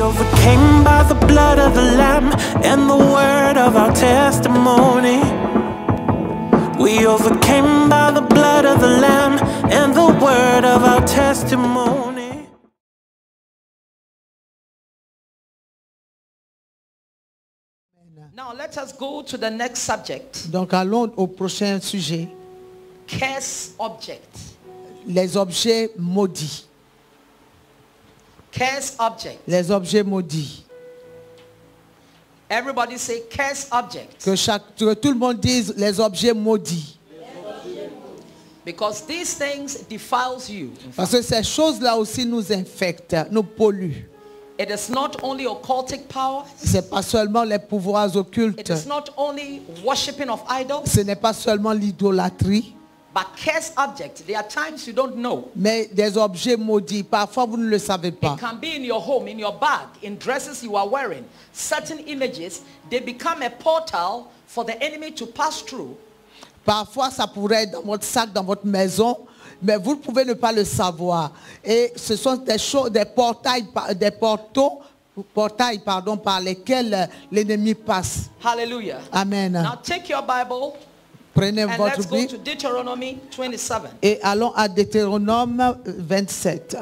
overcame by the blood of the Lamb and the word of our testimony. We overcame by the blood of the Lamb and the word of our testimony. Now let us go to the next subject. Donc allons au prochain sujet. Curse object. Les objets maudits. Curse object. Les objets maudits. Everybody say curse object. Que tout le monde dise les objets maudits. Because these things defiles you. Parce que ces choses-là aussi nous infectent, nous polluent. It is not only occultic powers. C'est pas seulement les pouvoirs occultes. It is not only worshiping of idols. Ce n'est pas seulement l'idolâtrie. But cursed objects, there are times you don't know. Mais des objets maudits, parfois vous ne le savez pas. It can be in your home, in your bag, in dresses you are wearing. Certain images, they become a portal for the enemy to pass through. Parfois ça pourrait être dans votre sac, dans votre maison, mais vous pouvez ne pas le savoir. Et ce sont des choses, des portails par lesquels l'ennemi passe. Hallelujah. Amen. Now take your Bible. Prenez And votre let's go to Bible Deuteronomy 27. et allons à Deutéronome 27.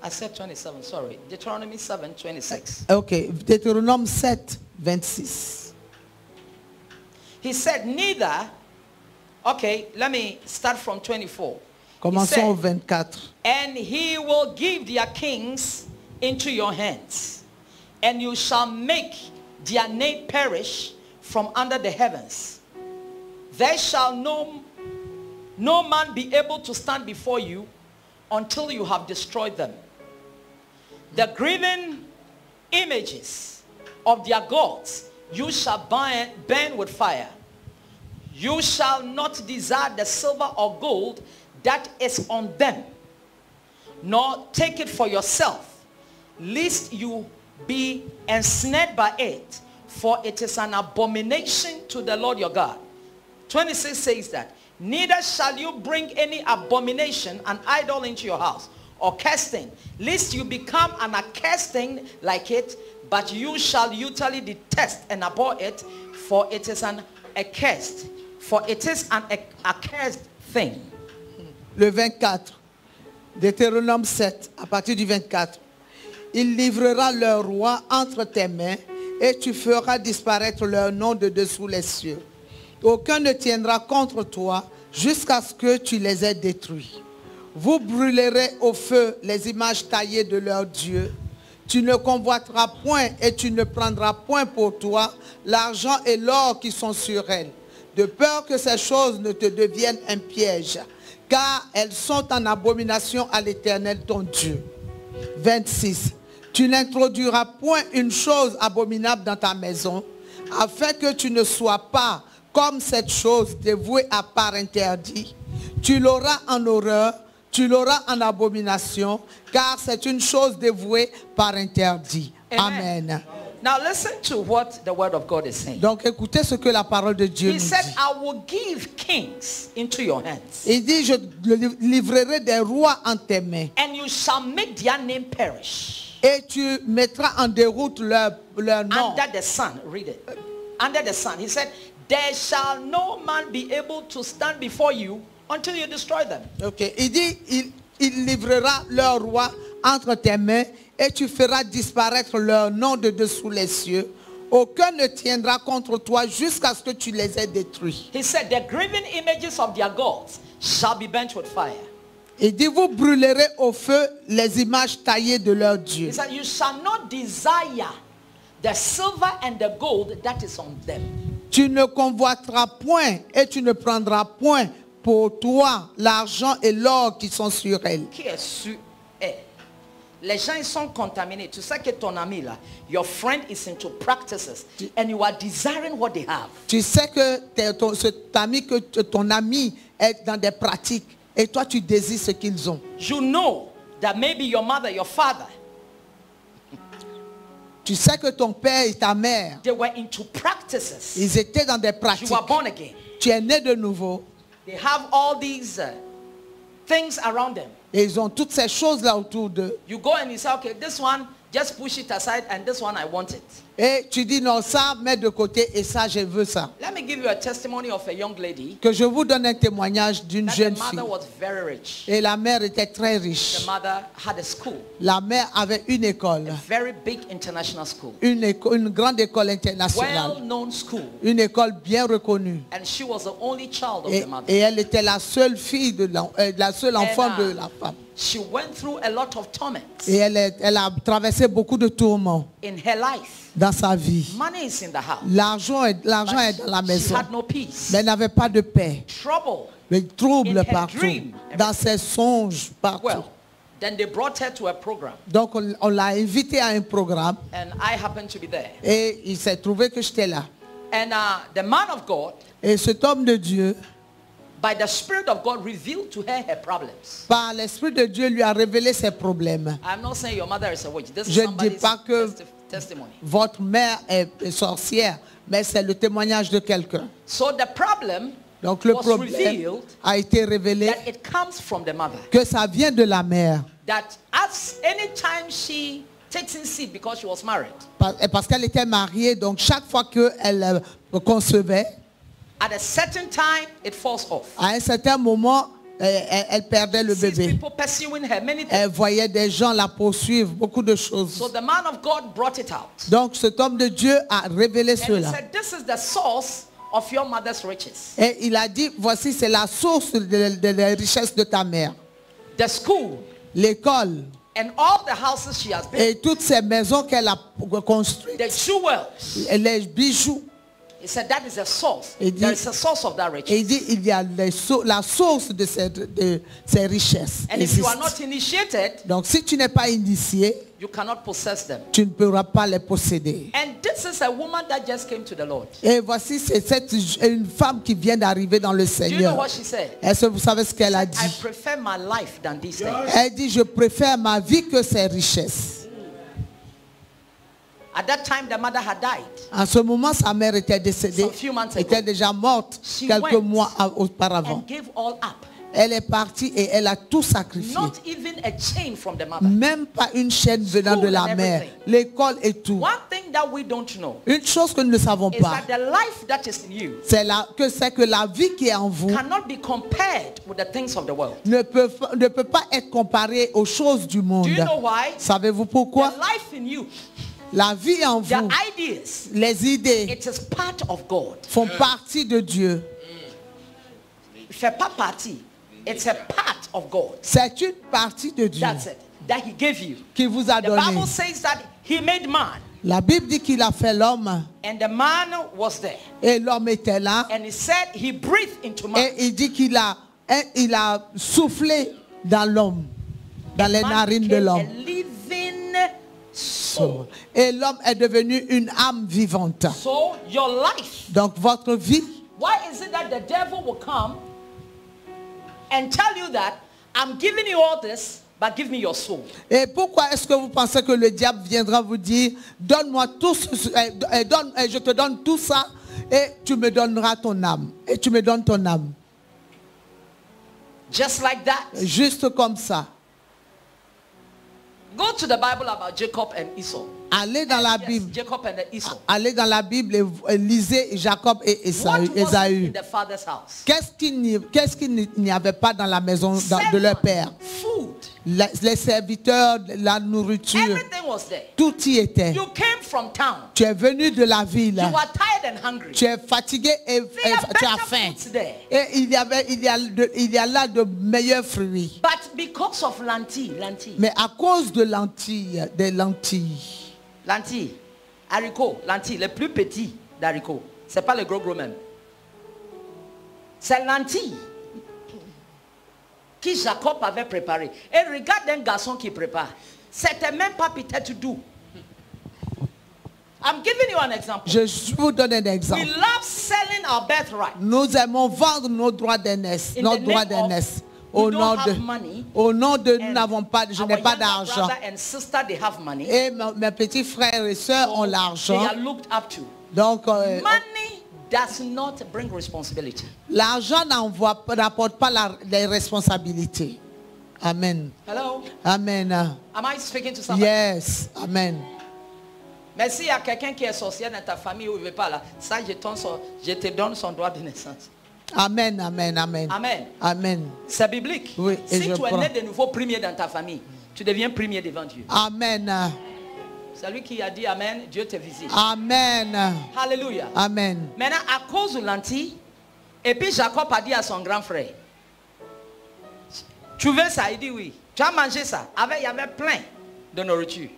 I said 27, sorry. Deuteronomy 7, 26. Ok, Deutéronome 7, 26. He said, neither, okay, let me start from 24. Commençons au 24. And he will give their kings into your hands, and you shall make their name perish from under the heavens. There shall no man be able to stand before you until you have destroyed them. The graven images of their gods you shall burn with fire. You shall not desire the silver or gold that is on them, nor take it for yourself, lest you be ensnared by it, for it is an abomination to the Lord your God. 26 says that, neither shall you bring any abomination, an idol, into your house, or casting, lest you become an accursed thing like it, but you shall utterly detest and abhor it, for it is an accursed, accursed thing. Le 24, Deutéronome 7, à partir du 24. Il livrera leur roi entre tes mains et tu feras disparaître leur nom de dessous les cieux. Aucun ne tiendra contre toi jusqu'à ce que tu les aies détruits. Vous brûlerez au feu les images taillées de leurs dieux. Tu ne convoiteras point et tu ne prendras point pour toi l'argent et l'or qui sont sur elles, de peur que ces choses ne te deviennent un piège, car elles sont en abomination à l'Éternel ton Dieu. 26. Tu n'introduiras point une chose abominable dans ta maison, afin que tu ne sois pas comme cette chose dévouée à part interdit. Tu l'auras en horreur, tu l'auras en abomination, car c'est une chose dévouée par interdit. Amen. Amen. Now listen to what the word of God is saying. Donc écoutez ce que la parole de Dieu nous dit. He said, I will give kings into your hands. Il dit, je livrerai des rois en tes mains. And you shall make their name perish. Et tu mettras en déroute leur nom. Under the sun, read it. Under the sun. He said, there shall no man be able to stand before you until you destroy them. Okay. Il dit, il livrera leur roi entre tes mains et tu feras disparaître leur nom de dessous les cieux. Aucun ne tiendra contre toi jusqu'à ce que tu les aies détruits. He said, the graven images of their gods shall be burnt with fire. Il dit, vous brûlerez au feu les images taillées de leurs dieux. He said, you shall not desire the silver and the gold that is on them. Tu ne convoiteras point et tu ne prendras point pour toi l'argent et l'or qui sont sur elles. Qui est sur elle? Les gens ils sont contaminés. Tu sais que ton ami là, your friend is into practices and you are desiring what they have. Tu sais que ton ami est dans des pratiques et toi tu désires ce qu'ils ont. You know that maybe your mother, your father, tu sais que ton père et ta mère, they were into practices. Ils étaient dans des pratiques. You are born again. Tu es né de nouveau. They have all these things around them. Et ils ont toutes ces choses-là autour d'eux. You go and you say, okay, this one, just push it aside, and this one, I want it. Et tu dis non, ça, mets de côté et ça, je veux ça. Let me give you a testimony of a young lady. Que je vous donne un témoignage d'une That jeune the fille. mother was very rich. Et la mère était très riche. The mother had a school, La mère avait une école. a very big international school, Une grande école internationale. well-known school, Une école bien reconnue. and she was the only child of Et the mother. elle était la seule fille, la seule enfant de la femme. She went through a lot of torments Et elle a traversé beaucoup de tourments in her life. dans sa vie. Money is in the house. L'argent est dans la She maison. had no peace. Mais elle n'avait pas de paix. Trouble. Le trouble In her partout. dream. Dans ses songes partout. Well, then they brought her to a program, Donc on l'a invitée à un programme. and I happened to be there. Et il s'est trouvé que j'étais là. And the man of God, Et cet homme de Dieu, by the Spirit of God, revealed to her her problems. par l'Esprit de Dieu, lui a révélé ses problèmes. I'm not saying your mother is a witch. This is Je ne dis somebody's pas que testimony. votre mère est sorcière, mais c'est le témoignage de quelqu'un. So the problem Donc le was problème revealed a été révélé that it comes from the mother. que ça vient de la mère. That as anytime she takes in seed because she was married, Parce qu'elle était mariée, donc chaque fois qu'elle concevait, at a certain time it falls off. à un certain moment, elle perdait le Sees bébé. people pursuing her, many things. Elle voyait des gens la poursuivre, beaucoup de choses. So the man of God brought it out. Donc cet homme de Dieu a révélé And he cela. said, this is the source of your mother's riches. Et il a dit, voici c'est la source de la richesse de ta mère. The school L'école and all the houses she has built. et toutes ces maisons qu'elle a construites. The jewels. Et les bijoux. He said that is a source. Et dit- There is a source of that Et riches. il dit, il y a la source de ces richesses. And if you are existe. not initiated, Donc si tu n'es pas initié, you cannot possess them. tu ne pourras pas les posséder. And this is a woman that just came to the Lord. Et voici, c'est une femme qui vient d'arriver dans le Do you know Seigneur. what she said? Est-ce que vous savez ce qu'elle a I dit? prefer my life than these things. Elle dit, je préfère ma vie que ces richesses. At that time, the mother had died. En ce moment, sa mère était décédée, Some few months ago. était déjà morte She quelques went mois auparavant. And gave all up. Elle est partie et elle a tout sacrifié. Not even a chain from the mother. Même pas une chaîne venant de School la and mère. everything. L'école et tout. One thing that we don't know Une chose que nous ne savons is pas, that the life that is in you c'est que la vie qui est en vous cannot be compared with the things of the world. ne peut pas être comparée aux choses du monde. Do you know why? Savez-vous pourquoi? The life in you, La vie en the vous, ideas, les idées it is part of God. font partie de Dieu. Il fait pas partie. It's a part of God. C'est une partie de Dieu That's it. That he gave you. qui vous a The donné. Bible says that he made man. La Bible dit qu'il a fait l'homme And the man was there. et l'homme était là. And he said he breathed into man. Et il dit qu'il a soufflé dans l'homme, dans les Man narines de became l'homme. a living soul. Et l'homme est devenu une âme vivante. So your life. Donc votre vie, Why is it that the devil will come and tell you that I'm giving you all this, but give me your soul? et pourquoi est-ce que vous pensez que le diable viendra vous dire, donne-moi tout, je te donne tout ça et tu me donneras ton âme. Et tu me donnes ton âme. Just like that. Juste comme ça. Go to the Bible about Jacob and Esau. Allez dans la Yes, Bible. Jacob and Esau. Allez dans la Bible et lisez Jacob et What was Ésaü. in the father's house? Qu'est-ce qu'il n'y avait pas dans la maison de leur père? Food. Les serviteurs, la nourriture, Everything was there. tout y était. You came from town. Tu es venu de la ville. You are tired and hungry. Tu es fatigué et There are tu as better faim. foods there. Et il y a là de meilleurs fruits. But because of lentilles, Mais à cause de des lentilles, haricots, lentilles, les plus petits d'haricots. C'est pas les gros même. C'est lentilles que Jacob avait préparé. Et regarde un garçon qui prépare. C'était même pas peut-être doux. I'm giving you an example. je vous donne un We exemple. love selling our birthright. Nous aimons vendre nos droits d'aînesse, In nos the droits name of d'aînesse. we Au don't nom have de, money. au nom de nous And n'avons pas, je our n'ai pas younger d'argent. brother and sister, they have money. Et mes petits frères et sœurs ont They l'argent. are looked up to. Donc, Money does not bring responsibility. L'argent n'apporte pas les responsabilités. Amen. Hello? Amen. Am I speaking to somebody? Yes. Amen. Mais s'il y a quelqu'un qui est sorcier dans ta famille où il ne veut pas là, ça je te donne son droit de naissance. Amen, amen, amen. Amen. Amen. C'est biblique. Oui, et si je tu es prends. né de nouveau premier dans ta famille, tu deviens premier devant Dieu. Amen. C'est lui qui a dit Amen, Dieu te visite. Amen. Alléluia. Amen. Maintenant, à cause de lentilles, et puis Jacob a dit à son grand frère, tu veux ça? Il dit oui. Tu as mangé ça? Il y avait plein de nourriture.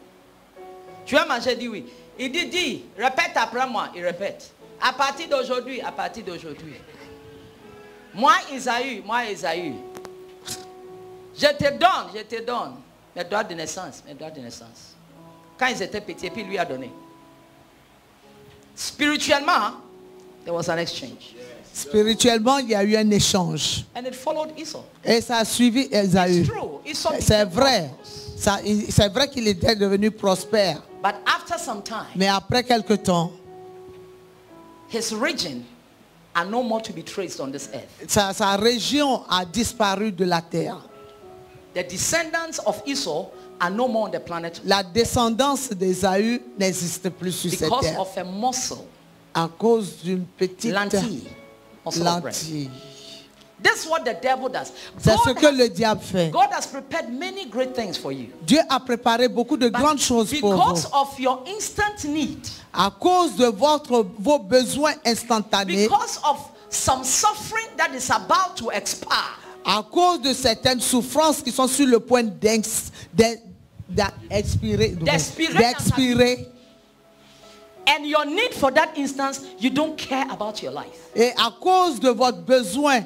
Tu as mangé? Il dit oui. Il dit, dis, répète après moi. Il répète. À partir d'aujourd'hui, à partir d'aujourd'hui. Moi, Isaïe, je te donne mes droits de naissance, mes droits de naissance. Quand ils étaient petits, et puis il lui a donné. Spirituellement, there was an exchange. Spirituellement, il y a eu un échange. And it followed Esau. Et ça a suivi Esaü. It's true. Esau C'est became vrai. prosperous. C'est vrai qu'il était devenu prospère. But after some time, Mais après quelque temps, his region are no more to be traced on this earth. sa région a disparu de la terre. The descendants of Esau are no more on the planet La descendance d'Ésaü n'existe plus sur cette because terre. of a morsel, À cause d'une petite lentille. morsel of bread. lentille. That's what the devil does. C'est ce God que has, le diable fait. God has prepared many great things for you. Dieu a préparé beaucoup de But grandes choses pour because vous. of your instant need, À cause de vos besoins instantanés, because of some suffering that is about to expire, à cause de certaines souffrances qui sont sur le point d'expirer, and your need for that instance, you don't care about your life. et à cause de votre besoin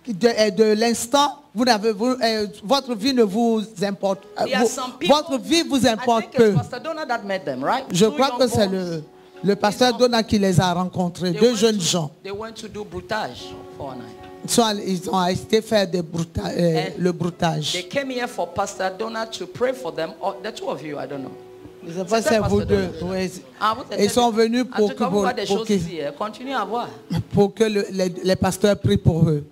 de l'instant, votre vie ne vous importe. There are some people, Votre vie vous I importe think peu. it's Pastor Donald that met them, right? Je Two crois young que c'est boys. le pasteur Donald qui les a rencontrés, They deux went jeunes to- gens. They went to do broutage for a night. Ils ont été faire le They broutage. came here for Pastor Donald to pray for them. Or the two of you, I don't know. Je ne sais pas si C'était c'est vous Pastor deux. Donald. Oui. Ah, vous êtes- Ils sont venus En tout cas, vous voyez des choses que, ici. Continuez à voir. pour que les pasteurs prient pour eux.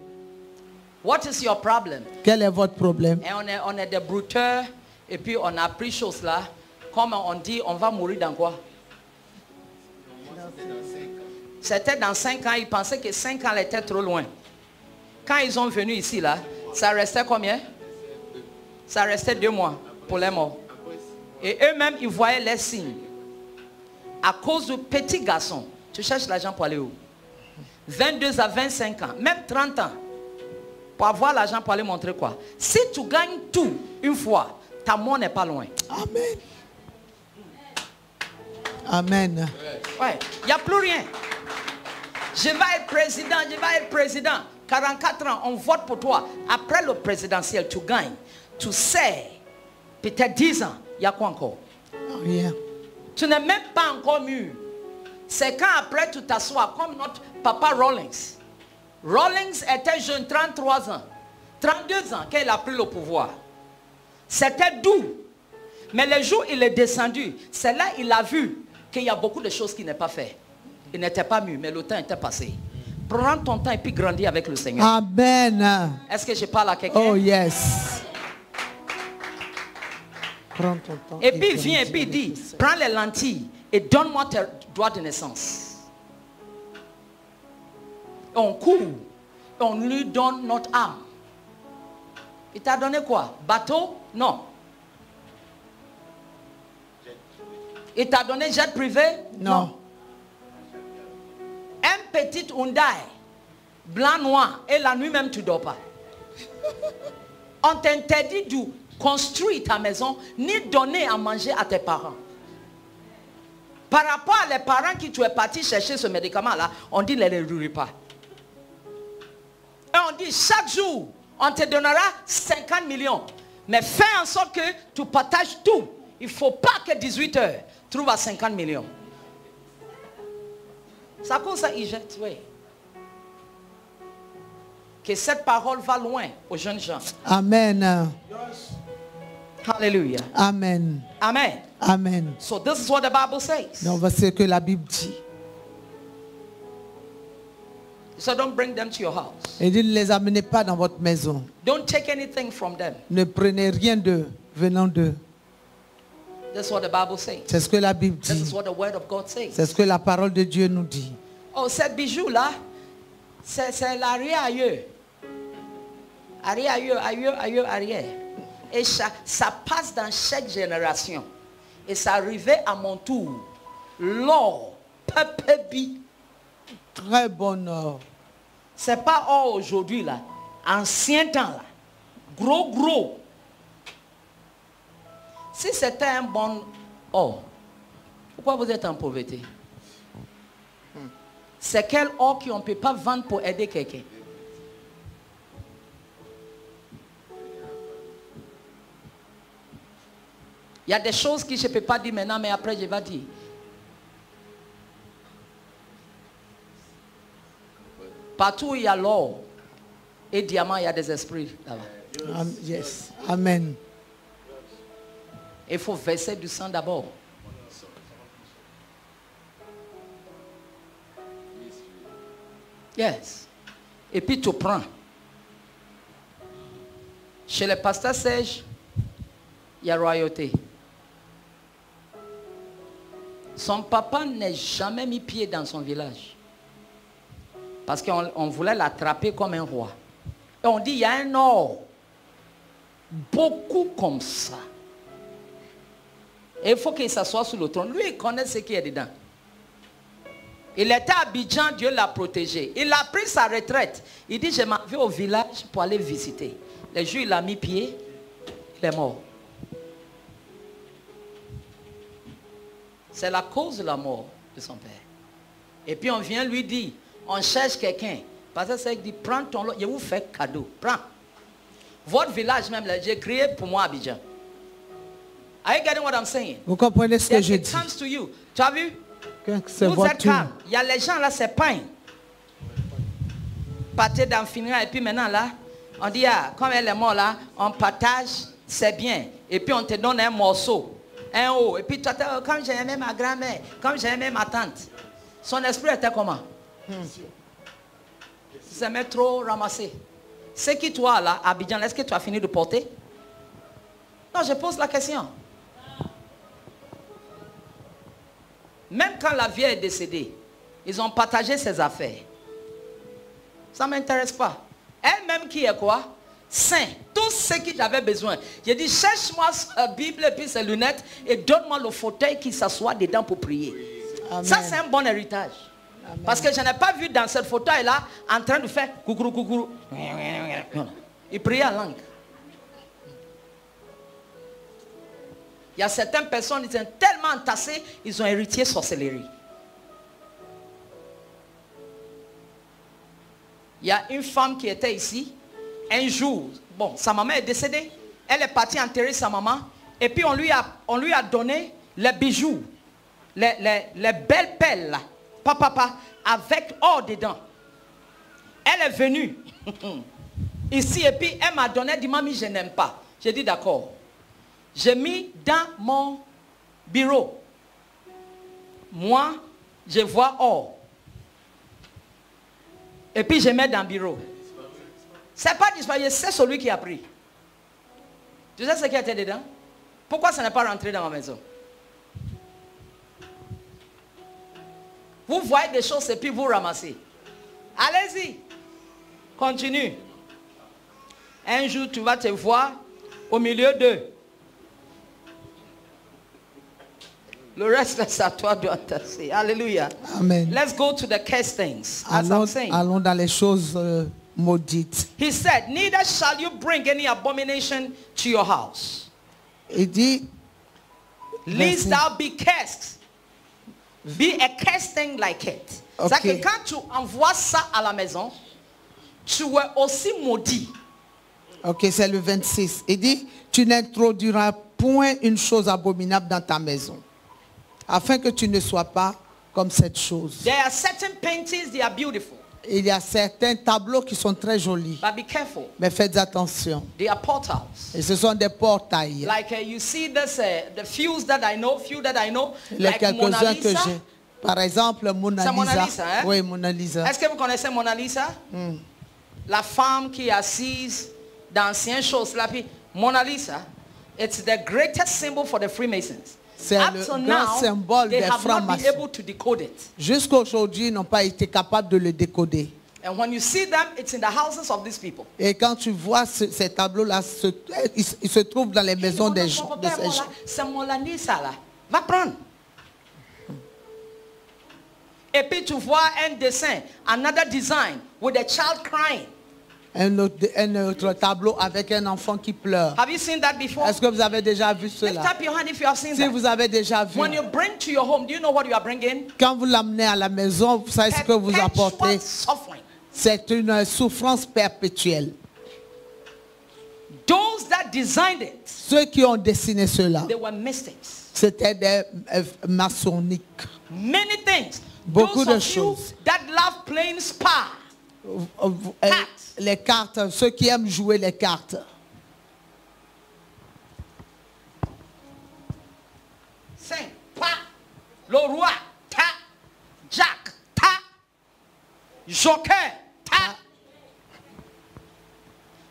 What is your problem? Quel est votre problème? Et on est des brouteurs et puis on a pris chose là. Comme on dit, on va mourir dans quoi? C'était dans 5 ans. Ils pensaient que 5 ans était trop loin. Quand ils sont venus ici là, ça restait combien? Ça restait 2 mois pour les morts. Et eux-mêmes, ils voyaient les signes. À cause de petits garçons, tu cherches l'argent pour aller où? 22 à 25 ans, même 30 ans. Pour avoir l'argent pour aller montrer quoi? Si tu gagnes tout une fois, ta mort n'est pas loin. Amen. Amen. Ouais, il n'y a plus rien. Je vais être président, je vais être président. 44 ans, on vote pour toi. Après le présidentiel, tu gagnes. Tu sais, peut-être 10 ans, il y a quoi encore? Rien. Tu n'es même pas encore mûr. C'est quand après tu t'assois, comme notre papa Rawlings. Rawlings était jeune, 33 ans. 32 ans qu'il a pris le pouvoir. C'était doux. Mais le jour où il est descendu, c'est là qu'il a vu qu'il y a beaucoup de choses qui n'est pas fait. Il n'était pas mûr, mais le temps était passé. Prends ton temps et puis grandis avec le Seigneur. Amen. Est-ce que je parle à quelqu'un? Oh yes. Prends ton temps. Et puis il vient et puis il dit, prends les lentilles et donne-moi tes droits de naissance. On court, on lui donne notre âme. Il t'a donné quoi? Bateau? Non. Il t'a donné jet privé? Non. Un petit Hyundai, blanc noir, et la nuit même tu ne dors pas. On t'interdit de construire ta maison, ni donner à manger à tes parents. Par rapport à les parents qui tu es parti chercher ce médicament-là, on dit ne les nourris pas. Et on dit chaque jour, on te donnera 50 millions. Mais fais en sorte que tu partages tout. Il ne faut pas que 18 heures trouve à 50 millions. Ça cause ça, il jette, oui. Que cette parole va loin aux jeunes gens. Amen. Hallelujah. Amen. Amen. Amen. So this is what the Bible says. Donc, c'est ce que la Bible dit. So don't bring them to your house. Il dit, ne les amenez pas dans votre maison. Don't take anything from them. Ne prenez rien d'eux, venant d'eux. That's what the Bible says. C'est ce que la Bible This is dit. what the word of God says. C'est ce que la parole de Dieu nous dit. Oh, ces bijoux-là, c'est l'arrière-aïeux. Arrière. Et ça passe dans chaque génération. Et ça arrivait à mon tour. L'or, pepebi. Très bon or. C'est pas or aujourd'hui là. Ancien temps là. Gros. Si c'était un bon or, pourquoi vous êtes en pauvreté? C'est quel or qu'on ne peut pas vendre pour aider quelqu'un? Il y a des choses que je ne peux pas dire maintenant, mais après je vais dire. Partout où il y a l'or et diamant, il y a des esprits là-bas. Yes. Amen. Il faut verser du sang d'abord. Yes. Et puis tu prends. Chez le pasteur Serge, il y a royauté. Son papa n'a jamais mis pied dans son village. Parce qu'on voulait l'attraper comme un roi. Et on dit, il y a un or. Beaucoup comme ça. Et il faut qu'il s'assoie sur le trône. Lui, il connaît ce qui est dedans. Il était à Abidjan, Dieu l'a protégé. Il a pris sa retraite. Il dit, je m'en vais au village pour aller visiter. Le jour, il a mis pied, il est mort. C'est la cause de la mort de son père. Et puis on vient lui dire, on cherche quelqu'un. Parce que c'est dit, prends ton lot, je vous fais cadeau. Prends. Votre village même, j'ai créé pour moi à Abidjan. Are you getting what I'm saying? Vous comprenez ce que je It dis? comes to you. Tu as vu? C'est Vous votre êtes tour. calme. Il y a les gens là, c'est pain. Pâté d'en finir. Et puis maintenant là, on dit, ah, comme elle est morte là, on partage, c'est bien. Et puis on te donne un morceau. Un haut. Et puis toi, comme j'ai aimé ma grand-mère, comme j'ai aimé ma tante. Son esprit était comment? Ça m'a trop ramassé. Ce qui toi là, à Abidjan, est-ce que tu as fini de porter? Non, je pose la question. Même quand la vieille est décédée, ils ont partagé ses affaires. Ça ne m'intéresse pas. Elle-même qui est quoi? Saint. Tout ce que j'avais besoin. J'ai dit, cherche-moi sa Bible et puis ses lunettes et donne-moi le fauteuil qui s'assoit dedans pour prier. Amen. Ça, c'est un bon héritage. Amen. Parce que je n'ai pas vu dans ce fauteuil-là en train de faire coucou. Il priait en langue. Il y a certaines personnes qui sont tellement entassées, ils ont hérité sorcellerie. Il y a une femme qui était ici. Un jour, bon, sa maman est décédée. Elle est partie enterrer sa maman. Et puis on lui a donné les bijoux. Les belles pelles là. Papa, avec or dedans. Elle est venue ici et puis elle m'a donné, elle dit, mamie, je n'aime pas. J'ai dit d'accord. J'ai mis dans mon bureau. Moi, je vois or. Et puis je mets dans le bureau. C'est pas disparu, c'est celui qui a pris. Tu sais ce qui était dedans? Pourquoi ça n'est pas rentré dans ma maison? Vous voyez des choses et puis vous ramassez. Allez-y. Continue. Un jour, tu vas te voir au milieu d'eux. Le reste, c'est à toi de tasser. Alléluia. Amen. Let's go to the cursed things. As I'm saying. Allons dans les choses maudites. He said, neither shall you bring any abomination to your house. Il dit, lest thou be cursed. Be a cursed thing like it. Okay. C'est que quand tu envoies ça à la maison, tu es aussi maudit. Ok, c'est le 26. Il dit, tu n'introduiras point une chose abominable dans ta maison, afin que tu ne sois pas comme cette chose. There are certain paintings, they are beautiful. Il y a certains tableaux qui sont très jolis. But be careful. Mais faites attention. They are portals. Et ce sont des portails. Like you see this, the few that I know, Les like Mona quelques-uns que Lisa. j'ai. Par exemple, Mona C'est Lisa. Mona Lisa, hein? Oui, Mona Lisa. Est-ce que vous connaissez Mona Lisa? La femme qui est assise dans anciennes choses là. Puis Mona Lisa, it's the greatest symbol for the Freemasons. C'est Up le to grand now, symbole they des have not been francs-maçons. able to decode it. Jusqu'à aujourd'hui, ils n'ont pas été capables de le décoder. And when you see them, it's in the houses of these people. Et quand tu vois ces tableaux-là, ils se trouvent dans les maisons des gens. De ces gens. C'est Mona Lisa là. Va prendre. Et puis tu vois un dessin, another design with a child crying. Un autre tableau avec un enfant qui pleure. Have you seen that before? Est-ce que vous avez déjà vu Lift cela? up your hand if you have seen Si that. vous avez déjà vu, When you bring to your home, do you know what you are bringing? quand vous l'amenez à la maison, vous savez ce que vous apportez? Perpetual suffering. C'est une souffrance perpétuelle. Those that designed it, Ceux qui ont dessiné cela, they were mystics. c'était des maçonniques. Many things. Beaucoup Those de of you choses. that love playing spa, Les cartes, ceux qui aiment jouer les cartes. Cinq, pa, le roi, ta, Jack, ta, Joker, ta.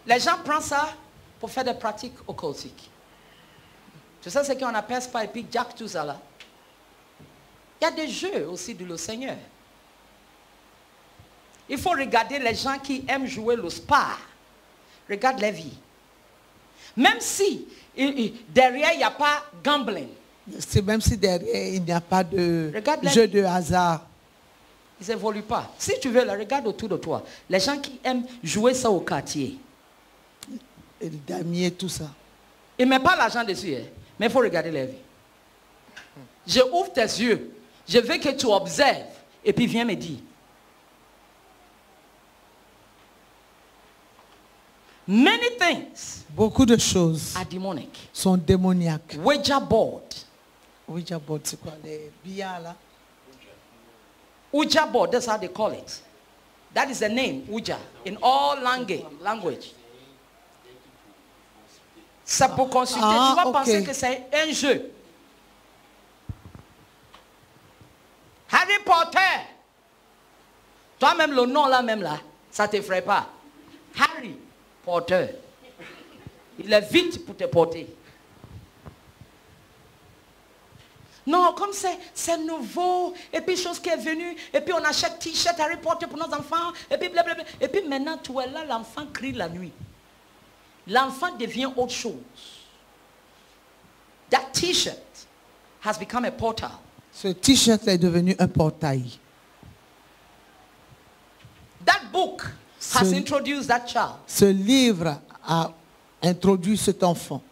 Les gens prennent ça pour faire des pratiques occultiques. Tu sais ce qu'on appelle spa et puis Jack, tout ça là. Il y a des jeux aussi de le Seigneur. Il faut regarder les gens qui aiment jouer le spa. Regarde les vies. Même si derrière il n'y a pas gambling. C'est même si derrière il n'y a pas de Regarde la jeu vie. de hasard. Ils n'évoluent pas. Si tu veux, regarde autour de toi. Les gens qui aiment jouer ça au quartier. Et le damier, tout ça. Ils ne mettent pas l'argent dessus. Hein, mais il faut regarder les vies. Je ouvre tes yeux. Je veux que tu observes. Et puis viens me dire. Many things Beaucoup de choses are demonic. sont démoniaques. Ouija board. Ouija board, c'est quoi? Les billards là? Ouija board, that's how they call it. That is the name, Ouija, in all language. C'est pour consulter. Ah, Tu vas ok. penser que c'est un jeu. Harry Potter. Toi-même, le nom là, même là, ça ne t'effraie pas. Harry Potter. Il est vite pour te porter. Non, comme c'est nouveau, et puis chose qui est venue, et puis on achète t-shirt Harry Potter pour nos enfants, et puis blablabla. Et puis maintenant, tu es là, l'enfant crie la nuit. L'enfant devient autre chose. That t-shirt has become a portal. Ce t-shirt est devenu un portail. That book has Ce- introduced that child. Ce livre a introduit cet enfant.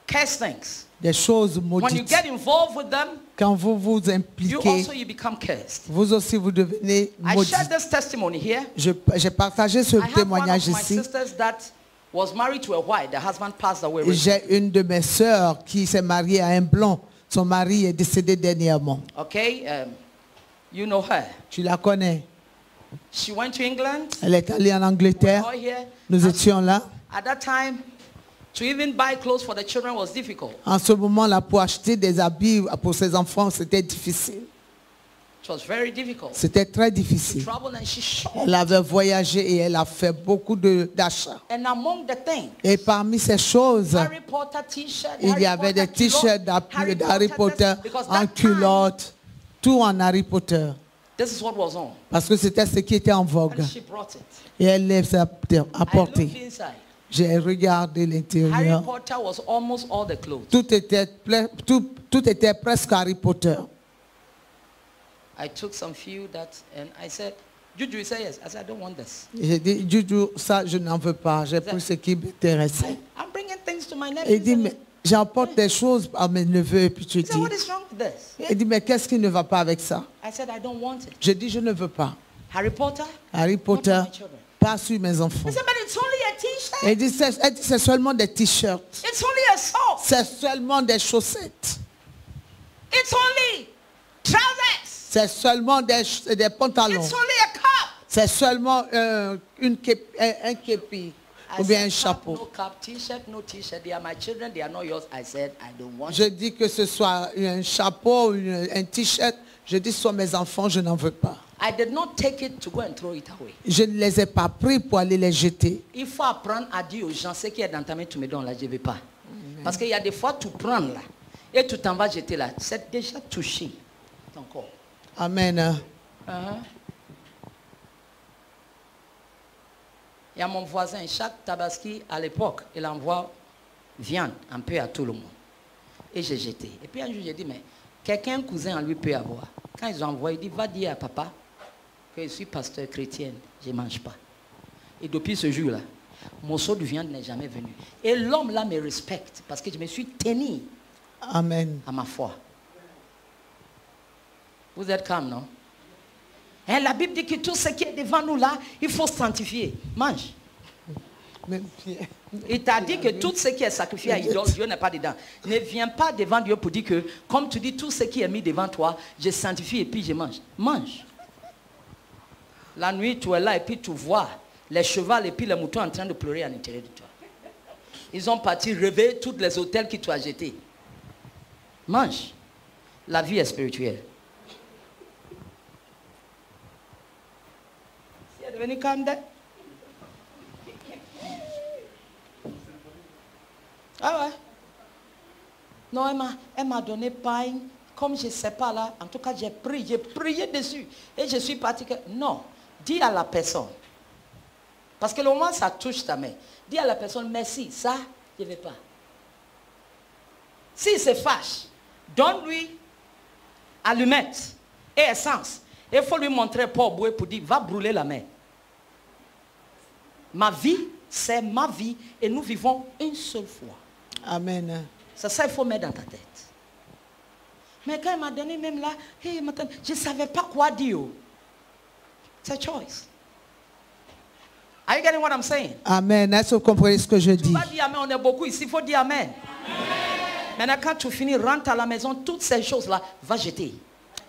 Curse things. Des choses When you maudites. get involved with them, Quand vous vous you impliquez, become cursed. vous aussi vous devenez I maudit. shared this testimony here. J'ai partagé ce I have one témoignage of my ici. sisters that was married to a white. The husband passed away recently. J'ai une de mes sœurs qui s'est mariée à un blond. Son mari est décédé dernièrement. Okay, you know her. Tu la connais. She went to England. Elle est allée en Angleterre. All here. Nous étions là. At that time, to even buy clothes for the children was difficult. En ce moment-là, pour acheter des habits pour ses enfants, c'était difficile. It was very difficult. C'était très difficile. Travel and she shopped. Elle avait voyagé et elle a fait beaucoup d'achats. And among the things, Et parmi ces choses, Harry Potter t-shirt, il y Harry avait des Potter t-shirts culotte, d'Harry Potter this, because en that time, culotte, tout en Harry Potter. this is what was on. Parce que c'était ce qui était en vogue. And she brought it. Et elle les a I looked apportés. inside. J'ai regardé Harry l'intérieur. Potter was almost all the clothes. Tout était presque Harry Potter. I took some few that, and I said, Juju, you say yes. I said, I don't want this. J'ai dit, Juju, ça je n'en veux pas. J'ai pris ce qui m'intéressait. I'm bringing things to my Il dit, nephews. mais j'apporte des choses à mes neveux. Et puis tu He said, dis, what is wrong with this? il dit, mais qu'est-ce qui ne va pas avec ça? I said, I don't want it. Je dis, je ne veux pas. Harry Potter? Harry Potter, Not for my children. pas sur mes enfants. He said, but it's only a t-shirt. Elle dit, c'est seulement des t-shirts. It's only a sock. C'est seulement des chaussettes. It's only trousers. C'est seulement des pantalons. It's only a cup. C'est seulement un képi. ou bien un chapeau. No cap, t-shirt, no t-shirt. They are my children, they are not yours. I said, I don't want. Je dis que ce soit un chapeau, un t-shirt. Je dis, ce sont mes enfants, je n'en veux pas. I did not take it to go and throw it away. Je ne les ai pas pris pour aller les jeter. Il faut apprendre à dire aux gens ce qui est dans ta main, tu me donnes là, je ne vais pas. Parce qu'il y a des fois, tu prends là et tu t'en vas jeter là. C'est déjà touché ton corps. Amen. Il y a mon voisin, chaque tabaski à l'époque, il envoie viande un peu à tout le monde. Et j'ai jeté. Et puis un jour, j'ai dit, mais quelqu'un, cousin, lui peut avoir. Quand ils ont envoyé, il dit, va dire à papa que je suis pasteur chrétien, je ne mange pas. Et depuis ce jour-là, mon seau de viande n'est jamais venu. Et l'homme là me respecte parce que je me suis tenu Amen. à ma foi. Vous êtes calme, non? Et la Bible dit que tout ce qui est devant nous là, il faut sanctifier. Mange. Même Pierre. Il t'a dit que tout ce qui est sacrifié à idole, Dieu n'est pas dedans. Ne viens pas devant Dieu pour dire que, comme tu dis, tout ce qui est mis devant toi, je sanctifie et puis je mange. Mange. La nuit, tu es là et puis tu vois les chevals et puis les moutons en train de pleurer à l'intérieur de toi. Ils ont parti réveiller tous les hôtels qui t'ont jetés. Mange. La vie est spirituelle. C'est devenu calme. Ah ouais. Non, elle m'a donné pain. Comme je ne sais pas là, en tout cas j'ai prié dessus. Et je suis parti que... Non, dis à la personne. Parce que le moment ça touche ta main. Dis à la personne, merci, ça, je ne vais pas. S'il se fâche, donne-lui allumette et essence. Il faut lui montrer pour bouer pour dire, va brûler la main. Ma vie, c'est ma vie et nous vivons une seule fois. Amen. C'est ça qu'il faut mettre dans ta tête. Mais quand il m'a donné même là, hey, je ne savais pas quoi dire. C'est choice. Are you getting what I'm saying? Amen. Est-ce que vous comprenez ce que je Tu dis? vas dire amen, on est beaucoup ici, il faut dire amen. Maintenant quand tu finis, rentre à la maison, toutes ces choses-là, va jeter.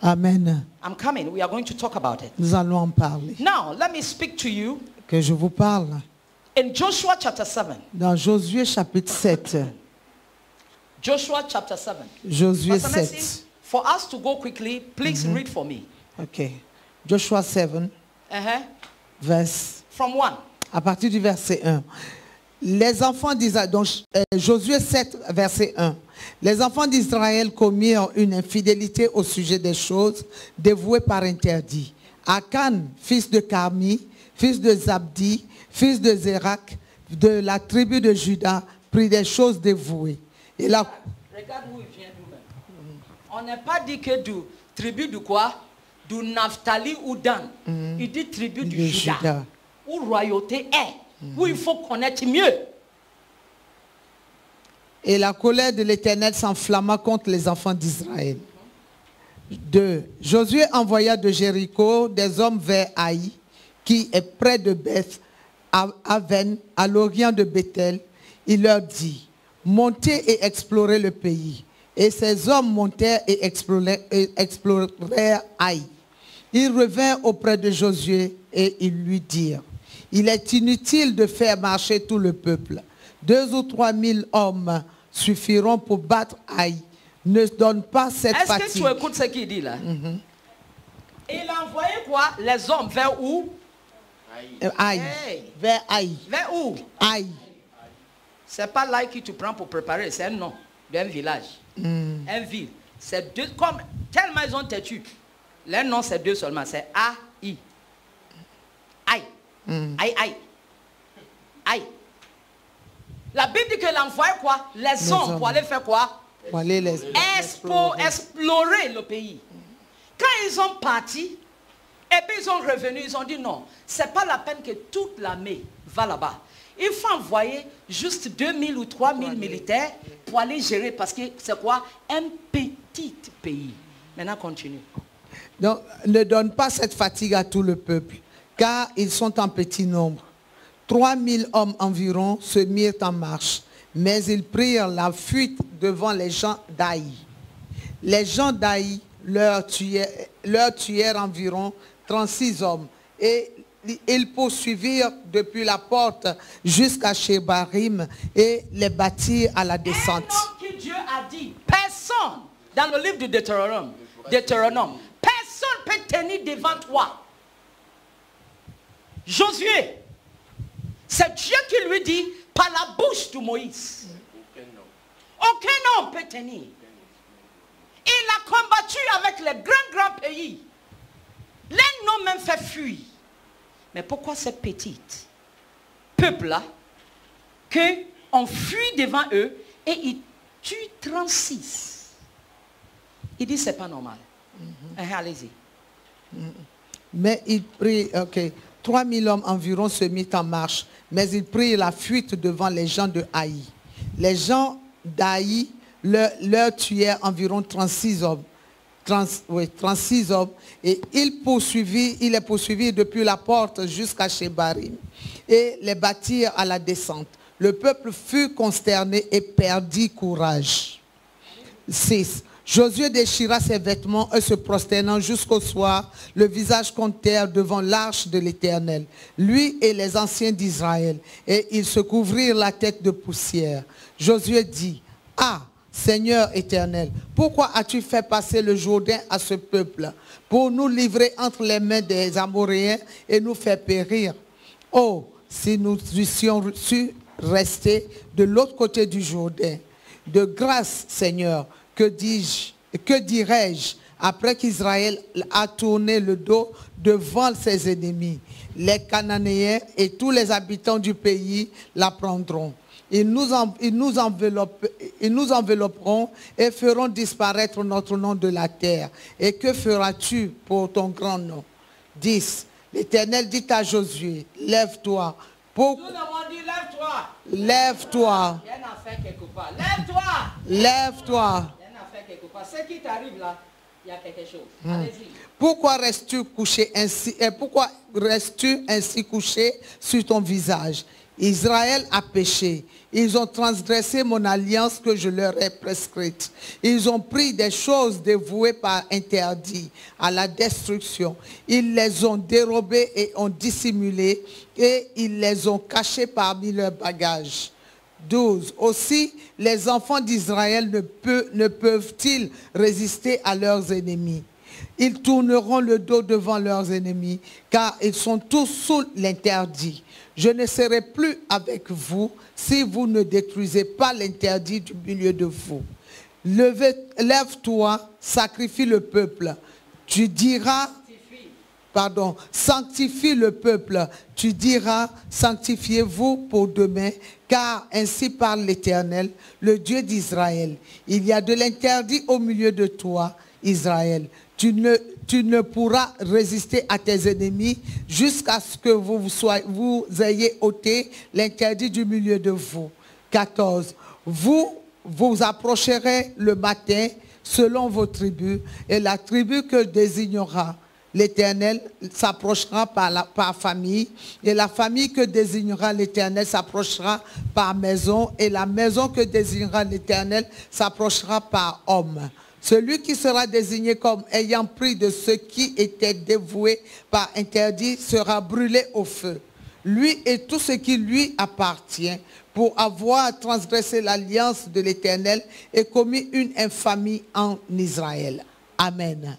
Amen. I'm coming, we are going to talk about it. Nous allons en parler. Now, let me speak to you Que je vous parle. in Joshua chapter 7. Dans Josué chapitre 7. Joshua chapter 7. Josué Pastor 7. Messi, for us to go quickly, please read for me. Ok. Joshua 7, verse, From 1. à partir du verset 1. Les enfants d'Israël, donc Josué 7, verset 1. Les enfants d'Israël commirent une infidélité au sujet des choses dévouées par interdit. Akan, fils de Carmi, fils de Zabdi, fils de Zérak, de la tribu de Juda, prit des choses dévouées. Et là, Regarde où il vient nous-mêmes. On n'a pas dit que du tribu de quoi? Du Naphtali ou Dan. Il dit tribu du de Juda. Juda. Où royauté est. Où il faut connaître mieux. Et la colère de l'Éternel s'enflamma contre les enfants d'Israël. 2. Josué envoya de Jéricho des hommes vers Haï, qui est près de Beth Aven, à l'orient de Bethel. Il leur dit, montez et explorez le pays. Et ces hommes montèrent et explorèrent Haï. Ils revinrent auprès de Josué et ils lui dirent, il est inutile de faire marcher tout le peuple. 2 ou 3 000 hommes suffiront pour battre Haï. Ne donne pas cette fatigue. Est-ce que tu écoutes ce qu'il dit là? Il a envoyé quoi? Les hommes vers où? Haï. Hey. Vers Haï. Vers où? Haï. C'est pas là que tu prends pour préparer, c'est un nom d'un village. Un ville. C'est deux, comme tellement ils ont têtu. Leur nom c'est deux seulement, c'est A-I. Aïe. Aïe, aïe. Aïe. La Bible dit qu'elle envoie quoi? Les hommes pour aller faire quoi? Pour aller les Explorer le pays. Quand ils ont parti, et puis ils sont revenus, ils ont dit non, c'est pas la peine que toute l'armée va là-bas. Il faut envoyer juste 2000 ou 3000 militaires pour aller gérer, parce que c'est quoi? Un petit pays. Maintenant, continue. Donc, ne donne pas cette fatigue à tout le peuple, car ils sont en petit nombre. 3000 hommes environ se mirent en marche, mais ils prirent la fuite devant les gens d'Haï. Les gens d'Haï leur tuèrent environ 36 hommes et ils poursuivirent depuis la porte jusqu'à Shebarim et les bâtirent à la descente. Un homme que Dieu a dit, personne, dans le livre de Deutéronome, personne ne peut tenir devant toi. Josué, c'est Dieu qui lui dit par la bouche de Moïse. Aucun homme peut tenir. Il a combattu avec les grands pays. Les noms même fait fuir. Mais pourquoi ces petites peuples-là, qu'on fuit devant eux et ils tuent 36. Il dit c'est pas normal. Allez-y. Mais il prit, 3000 hommes environ se mirent en marche, mais ils prirent la fuite devant les gens de Haï. Les gens d'Haï leur tuèrent environ 36 hommes. 36 hommes, et il les poursuivit depuis la porte jusqu'à Shebarim et les bâtirent à la descente. Le peuple fut consterné et perdit courage. 6. Josué déchira ses vêtements et se prosternant jusqu'au soir, le visage contre terre devant l'arche de l'Éternel, lui et les anciens d'Israël, et ils se couvrirent la tête de poussière. Josué dit, « Ah, Seigneur éternel, pourquoi as-tu fait passer le Jourdain à ce peuple pour nous livrer entre les mains des Amoréens et nous faire périr? Oh, si nous eussions su rester de l'autre côté du Jourdain. De grâce, Seigneur, que dirais-je après qu'Israël a tourné le dos devant ses ennemis? Les Cananéens et tous les habitants du pays la prendront. Ils nous envelopperont et feront disparaître notre nom de la terre. Et que feras-tu pour ton grand nom? 10. L'Éternel dit à Josué, lève-toi. Tout le monde dit lève-toi. Lève-toi. Il y a une affaire quelque part. Lève-toi. Lève-toi. Il y a une affaire quelque part. Ce qui t'arrive là, il y a quelque chose. Allez-y. Pourquoi restes-tu couché ainsi, et pourquoi restes-tu ainsi couché sur ton visage? Israël a péché. Ils ont transgressé mon alliance que je leur ai prescrite. Ils ont pris des choses dévouées par interdit à la destruction. Ils les ont dérobées et ont dissimulées et ils les ont cachées parmi leurs bagages. 12. Aussi, les enfants d'Israël ne peuvent-ils résister à leurs ennemis? Ils tourneront le dos devant leurs ennemis, car ils sont tous sous l'interdit. Je ne serai plus avec vous si vous ne détruisez pas l'interdit du milieu de vous. Lève-toi, sacrifie le peuple. Tu diras, sanctifie le peuple. Tu diras, sanctifiez-vous pour demain, car ainsi parle l'Éternel, le Dieu d'Israël. Il y a de l'interdit au milieu de toi, Israël. Tu ne pourras résister à tes ennemis jusqu'à ce que vous ayez ôté l'interdit du milieu de vous. 14. Vous approcherez le matin selon vos tribus, et la tribu que désignera l'Éternel s'approchera par famille, et la famille que désignera l'Éternel s'approchera par maison, et la maison que désignera l'Éternel s'approchera par homme. Celui qui sera désigné comme ayant pris de ce qui était dévoué par interdit sera brûlé au feu. Lui et tout ce qui lui appartient, pour avoir transgressé l'alliance de l'Éternel et commis une infamie en Israël. Amen.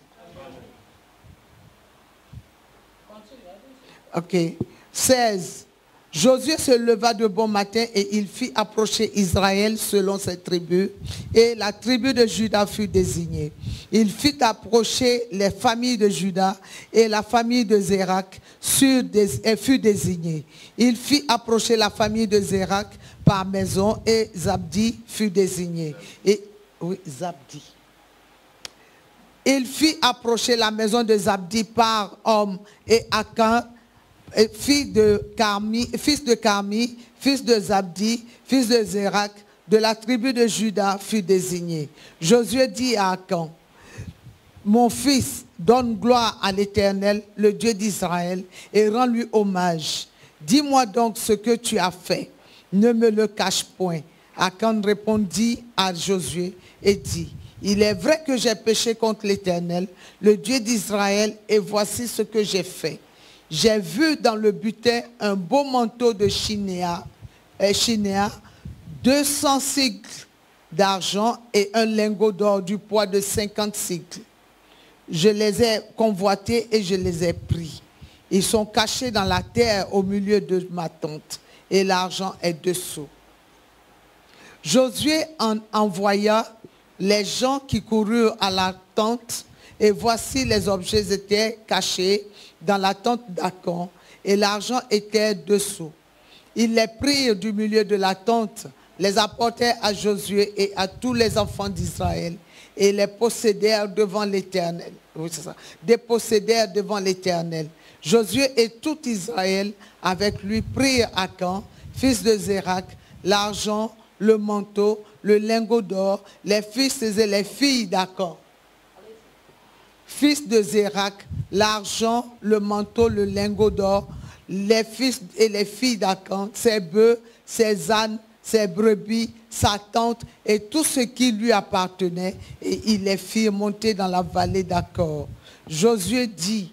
Ok. 16. Josué se leva de bon matin et il fit approcher Israël selon ses tribus, et la tribu de Juda fut désignée. Il fit approcher les familles de Juda, et la famille de Zérak fut désignée. Il fit approcher la famille de Zérak par maison, et Zabdi fut désigné. Zabdi. Il fit approcher la maison de Zabdi par homme, et Akan, fils de Carmi, fils de Zabdi, fils de Zérak, de la tribu de Juda, fut désigné. Josué dit à Akan, mon fils, donne gloire à l'Éternel, le Dieu d'Israël, et rends-lui hommage. Dis-moi donc ce que tu as fait, ne me le cache point. Akan répondit à Josué et dit, il est vrai que j'ai péché contre l'Éternel, le Dieu d'Israël, et voici ce que j'ai fait. J'ai vu dans le butin un beau manteau de chinéa, 200 cycles d'argent et un lingot d'or du poids de 50 cycles. Je les ai convoités et je les ai pris. Ils sont cachés dans la terre au milieu de ma tente et l'argent est dessous. Josué envoya les gens qui coururent à la tente et voici les objets étaient cachés dans la tente d'Akan et l'argent était dessous. Ils les prirent du milieu de la tente, les apportèrent à Josué et à tous les enfants d'Israël et les possédèrent devant l'Éternel. Oui, c'est ça. Dépossédèrent devant l'Éternel. Josué et tout Israël avec lui prirent Akan, fils de Zérak, l'argent, le manteau, le lingot d'or, les fils et les filles d'Akan. Fils de Zérak, l'argent, le manteau, le lingot d'or, les fils et les filles d'Akan, ses bœufs, ses ânes, ses brebis, sa tente et tout ce qui lui appartenait, et il les fit monter dans la vallée d'Akor. Josué dit,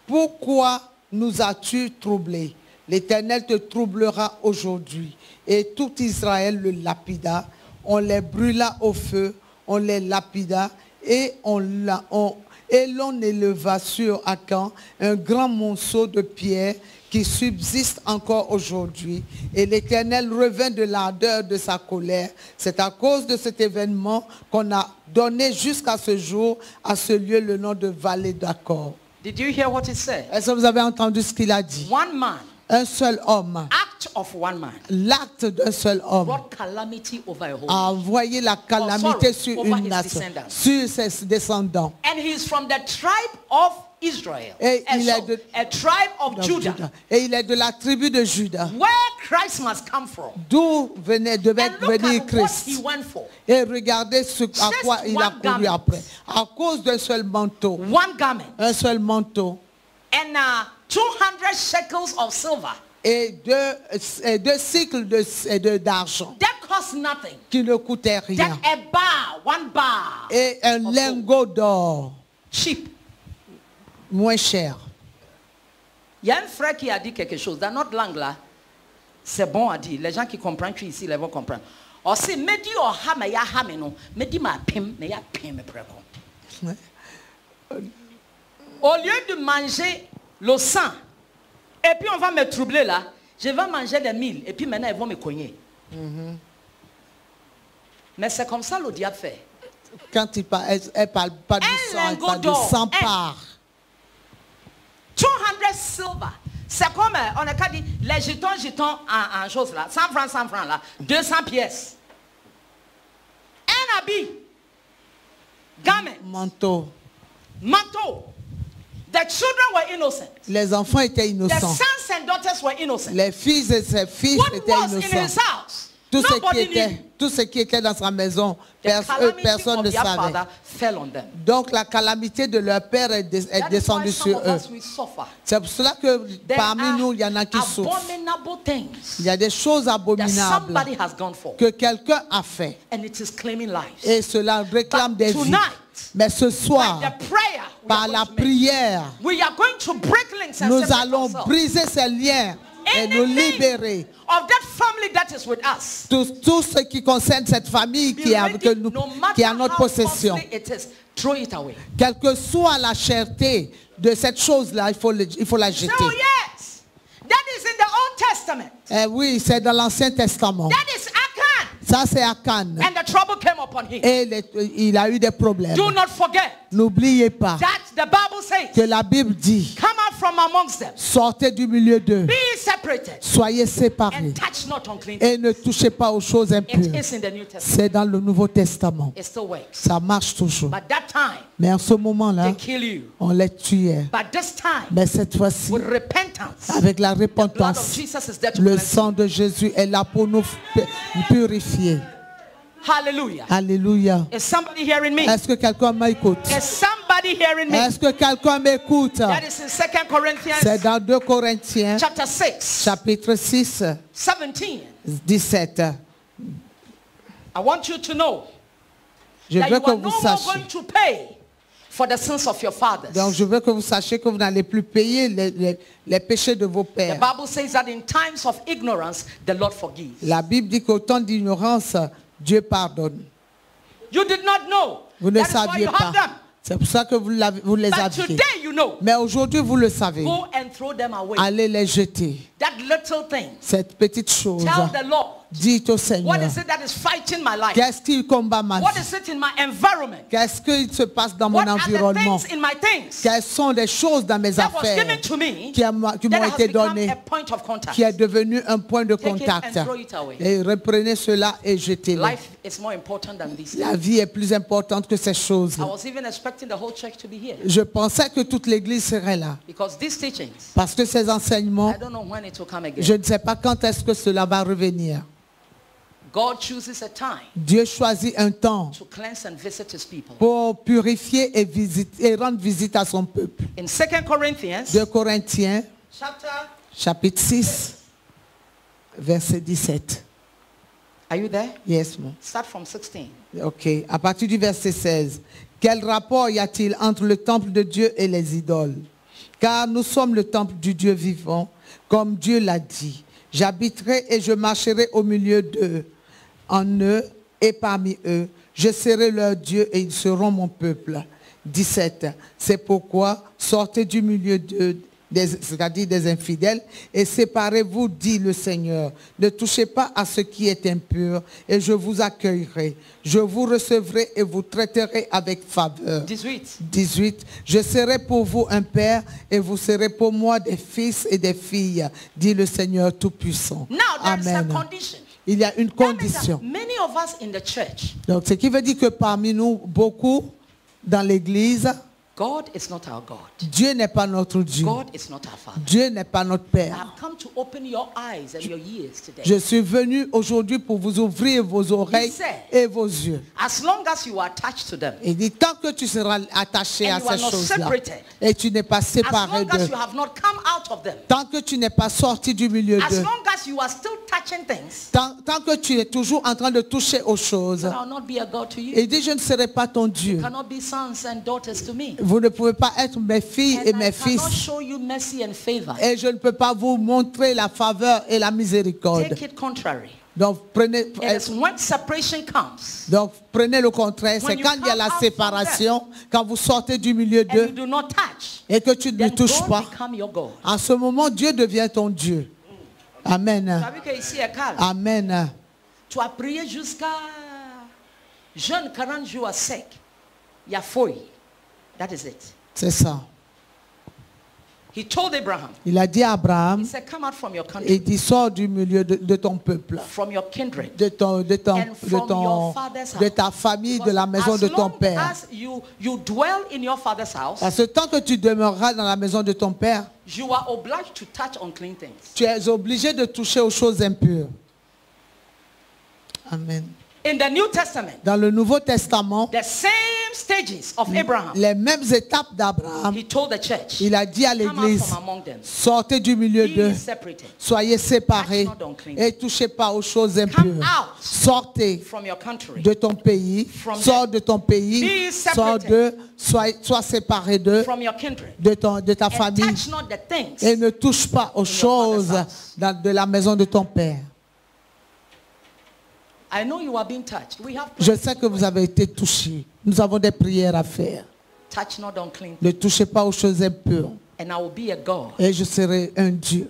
pourquoi nous as-tu troublés? L'Éternel te troublera aujourd'hui. Et tout Israël le lapida. On les brûla au feu, on les lapida et l'on éleva sur Akan un grand monceau de pierre qui subsiste encore aujourd'hui. Et l'Éternel revint de l'ardeur de sa colère. C'est à cause de cet événement qu'on a donné jusqu'à ce jour à ce lieu le nom de vallée d'Akor. Did you hear what he said? Est-ce que vous avez entendu ce qu'il a dit? One man, Un seul homme, act of one man, l'acte d'un seul homme brought calamity over a whole a envoyé la calamité sorry, sur over une his nation, descendants. sur ses descendants. And he's from the tribe of Israel. Et And il so, est de- a tribe of Judah, Et il est de la tribu de Juda, where Christ must come from. d'où devait And look venir at what he Christ. went for. Et regardez ce à Just quoi il a one couru garment. après. À cause d'un seul manteau. One garment. Un seul manteau. And 200 shekels of silver. Et deux cycles d'argent That cost nothing. qui ne coûtaient That rien. a bar, one bar, Et un lingot d'or cheap. moins cher. Il y a un frère qui a dit quelque chose. Dans notre langue là, c'est bon à dire. Les gens qui comprennent ici, ils vont comprendre. Aussi, me dit oh ha me ya ha me no, me dit ma pim, me ya pim me preko. Ouais. Au lieu de manger le sang, et puis on va me troubler là, je vais manger des mille, et puis maintenant ils vont me cogner. Mais c'est comme ça le diable fait. Quand elle parle pas du sang, elle lingot parle de d'or. 100 parts. 200 silver. C'est comme, on a qu'à dire, les jetons en chose là. 100 francs là. 200 pièces. Un habit. Garment. Manteau. Manteau. The children were innocent. Les enfants étaient The innocents. sons and daughters were innocent. Les fils et ses fils What étaient was in his innocents. house? Tout Nobody knew. tout ce qui était dans sa maison, The calamity personne of ne their savait. father fell on them. Donc la calamité de leur père est That is why descendue some sur of eux. us we suffer. C'est pour cela que There parmi are nous, il y en a qui souffrent. abominable things Il y a des choses that abominables somebody has gone for, que quelqu'un a fait. and it is claiming lives. Et cela réclame But des vies. tonight, Mais ce soir, by the prayer we par are la going to make, prière, we are going to break links and nous separate allons ourselves. briser ces liens et nous Anything libérer. of that family that is with us. Tout ce qui concerne cette famille Be qui est, ready, que nous, no qui est à matter notre how possession. costly it is, throw it away. Quelle que soit la cherté de cette chose-là, il faut la jeter. So yes, that is in the Old Testament. Eh oui, c'est dans l'Ancien Testament. That is Akan. Ça, c'est Akan. And the trouble came upon him. Et il a eu des problèmes. Do not forget N'oubliez pas that the Bible que says, la Bible dit, come out from amongst them, sortez du milieu d'eux, be separated, soyez séparés and touch not unclean things. et ne touchez pas aux choses It impures. is in the New Testament. C'est dans le Nouveau Testament. It still works. Ça marche toujours. But that time, Mais en ce moment-là, they kill you. on les tuait. But this time, Mais cette fois-ci, with repentance, avec la the blood of repentance, Jesus is there to le cleanse you. sang de Jésus est là pour nous purifier. Hallelujah. Alléluia. Is somebody hearing me? Est-ce que quelqu'un m'écoute? Is somebody hearing me? Est-ce que quelqu'un m'écoute? That is in 2 C'est Corinthians dans 2 Corinthiens, chapter 6, chapitre 6, 17. 17. I want you to know Je that veux you que are vous no more sachiez going to pay for the sins of your fathers. Donc je veux que vous sachiez que vous n'allez plus payer les péchés de vos The pères. Bible says that in times of ignorance, the Lord forgives. La Bible dit qu'au temps d'ignorance, Dieu pardonne. You did not know. Vous ne That is why saviez you have pas. them. C'est pour ça que vous les But aviez. today you know. Mais aujourd'hui, vous le savez. Go and throw them away. Allez les jeter. That little thing. Cette petite chose. Tell the Lord, Dites au what Seigneur. is it that is fighting my life? Qu'est-ce qui combat ma What vie? is it in my environment? Qu'est-ce qui se passe dans mon What are the environnement? things in my things Quelles sont les choses dans mes that was affaires given to me qui m'ont that has été become données, a point of contact? qui est devenu un point de Take it contact? and throw it away. Et reprenez cela et jetez-le. Life is more important than this. La vie est plus importante que ces choses. I was even expecting the whole church to be here Je pensais que toute l'église serait là. because these teachings, Parce que ces enseignements, I don't know when it will come again. je ne sais pas quand est-ce que cela va revenir. God chooses a time Dieu choisit un temps to cleanse and visit his people. pour purifier et rendre visite à son peuple. In 2 Corinthians 2 Corinthiens, chapter, chapitre 6, verset 17. are you there? Yes, mon. Start from 16. Ok, à partir du verset 16. Quel rapport y a-t-il entre le temple de Dieu et les idoles? Car nous sommes le temple du Dieu vivant, comme Dieu l'a dit. J'habiterai et je marcherai au milieu d'eux, en eux et parmi eux. Je serai leur Dieu et ils seront mon peuple. 17. C'est pourquoi sortez du milieu d'eux, c'est-à-dire des infidèles, et séparez-vous, dit le Seigneur. Ne touchez pas à ce qui est impur, et je vous accueillerai. Je vous recevrai et vous traiterai avec faveur. 18. 18. Je serai pour vous un père, et vous serez pour moi des fils et des filles, dit le Seigneur Tout-Puissant. Now there's a Amen. condition. Il y a une That means that condition. many of us in the church, Donc, ce qui veut dire que parmi nous, beaucoup dans l'église, God is not our God. Dieu n'est pas notre Dieu. God is not our Father. Dieu n'est pas notre I Père. have come to open your eyes and your ears today. Je suis venu aujourd'hui pour vous ouvrir vos oreilles et vos yeux. As long as you are attached to them, Il dit, tant que tu seras attaché And à you are ces not choses-là separated. et tu n'es pas as séparé long as d'eux, you have not come out of them, tant que tu n'es pas sorti du milieu as d'eux, long as you are still touching things, tant que tu es toujours en train de toucher aux choses, I will not be a God to you. il dit, je ne serai pas ton Dieu. You cannot be sons and daughters to me. Vous ne pouvez pas être mes filles et And mes I cannot fils. show you mercy and favor. Et je ne peux pas vous montrer la faveur et la miséricorde. Take it contrary. Donc prenez, It is when separation comes le contraire. C'est When you quand il y a come la out from séparation, quand vous sortez du milieu and you d'eux do not touch, et que tu ne then touches God pas. become your God. En ce moment, Dieu devient ton Dieu. Amen. Sabe que ici est calme. Amen. Tu as prié jusqu'à jeune 40 jours à sec. Il y a fouille. That is it. C'est ça. He told Abraham, Il a dit à Abraham, he said, come out from your country, il dit, sors du milieu de ton peuple, from your kindred, de ta famille, de la maison de ton père. as you dwell in your father's house, Parce que tant que tu demeureras dans la maison de ton père, you are obliged to touch unclean things. tu es obligé de toucher aux choses impures. Amen. In the New Testament, Dans le Nouveau Testament, the same stages of Abraham, les mêmes étapes d'Abraham, he told the church, il a dit à come out l'église, from among them. sortez du milieu Be d'eux, separated soyez séparés Touch not unclean. et touchez pas aux choses impures. out. Sortez From your country, de ton pays, From sors de ton pays, Be sors separated. d'eux, sois séparé d'eux, from your kindred, de ta and famille touch not the things. et ne touche pas aux choses father's house. de la maison de ton père. I know you are being touched. We have Je sais que vous avez été touchés. Nous avons des prières à faire. touch not unclean, Ne touchez pas aux choses impures. and I will be a God Et je serai un Dieu.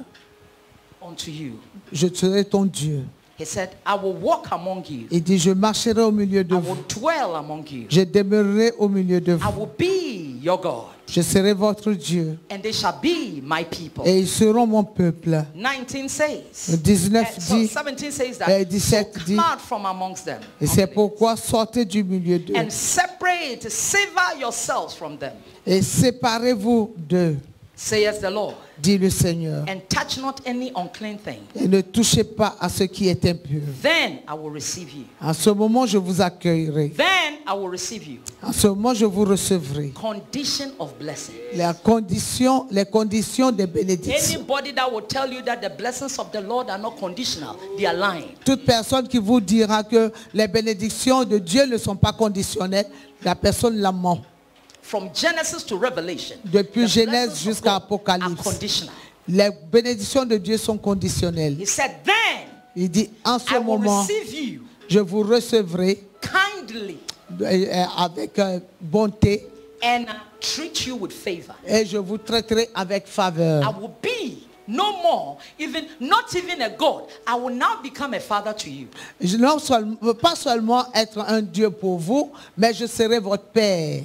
unto you. Je serai ton Dieu. He said, I will walk among you. Il dit, je marcherai au milieu de I vous. will dwell among you. Je demeurerai au milieu de I vous. will be your God, Je serai votre Dieu. and they shall be my people. Et ils seront mon peuple. 19 says, 19 so dit, 17 says that, 17 so dit, come out from amongst them, et c'est pourquoi sortez du milieu d'eux. and separate, sever yourselves from them, Et séparez-vous d'eux, says the Lord, dit le Seigneur. and touch not any unclean thing. Et ne touchez pas à ce qui est impur. Then I will receive you. En ce moment, je vous accueillerai. Then I will receive you. En ce moment, je vous recevrai. Condition of blessing. Les conditions des bénédictions. Anybody that will tell you that the blessings of the Lord are not conditional, they are lying. Toute personne qui vous dira que les bénédictions de Dieu ne sont pas conditionnelles, la personne la ment. from Genesis to Revelation, Depuis the Genèse blessings of jusqu'à God are Apocalypse, conditional. les bénédictions de Dieu sont conditionnelles. He said, then Il dit, en ce I will moment, receive you je vous recevrai kindly avec bonté and treat you with favor. et je vous traiterai avec I faveur. will be no more, not even a God. I will now become a father to you. Je ne veux pas seulement être un Dieu pour vous, mais je serai votre Père.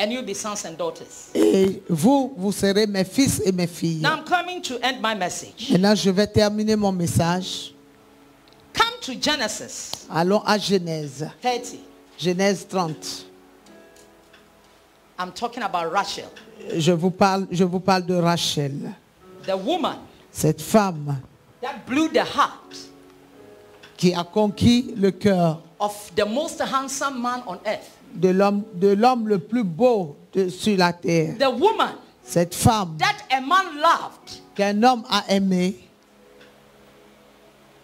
And you'll be sons and daughters. Et vous, vous serez mes fils et mes filles. Now I'm coming to end my message. Maintenant, je vais terminer mon message. Come to Genesis Allons à Genèse. 30. Genèse 30. I'm talking about Rachel, Je vous parle de Rachel. the woman Cette femme that blew the heart qui a conquis le cœur of the most handsome man on earth. de l'homme le plus beau sur la terre. The woman Cette femme that a man loved. qu'un homme a aimée.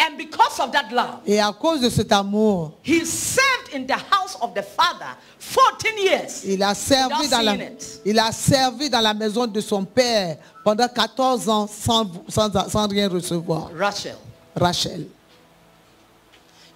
And because of that love, Et à cause de cet amour, he served in the house of the father 14 years. il a servi dans la maison de son père pendant 14 ans sans rien recevoir. Rachel. Rachel.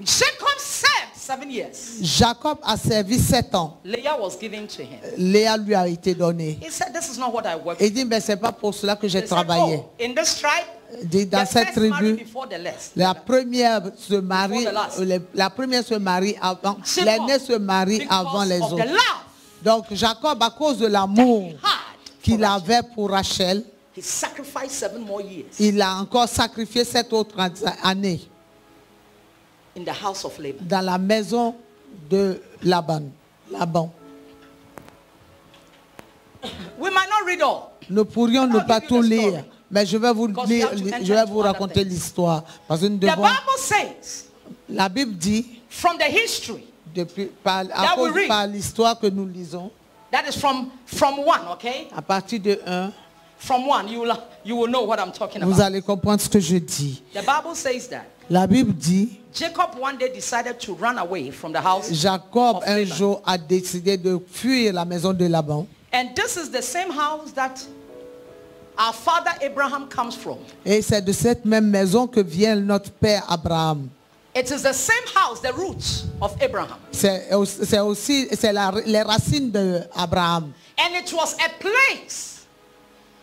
Jacob served 7 years. Jacob a servi 7 ans. Leah was given to him. Léa lui a été donnée. He said, this is not what I work Il for. dit, mais c'est pas pour cela que j'ai He said, travaillé. oh, in this tribe, Dit, dans the cette first married tribu, before the last. la première se marie, Before the last. la première se marie avant, Simple. l'aîné se marie Because avant les of the autres. love Donc Jacob, à cause de l'amour he had qu'il for Rachel, avait pour Rachel, he sacrificed 7 more years il a encore sacrifié 7 autres années in the house of Laban. dans la maison de Laban. We might not read all. Nous pourrions ne I'll pas give tout you the lire, story. mais je vais vous Because we lire, have to enter je vais into vous other raconter things. l'histoire. Parce que nous The devons, Bible says, la Bible dit, from the history, à That we cause read. par l'histoire que nous lisons, that is from 1, okay? à partir de 1, From 1, you will know what I'm talking vous about. allez comprendre ce que je dis. The Bible says that La Bible dit, Jacob one day decided to run away from the house Jacob of un Laban. jour a décidé de fuir la maison de Laban. And this is the same house that our father Abraham comes from. Et c'est de cette même maison que vient notre père Abraham. It is the same house, the roots of Abraham. C'est les racines d'Abraham. And it was a place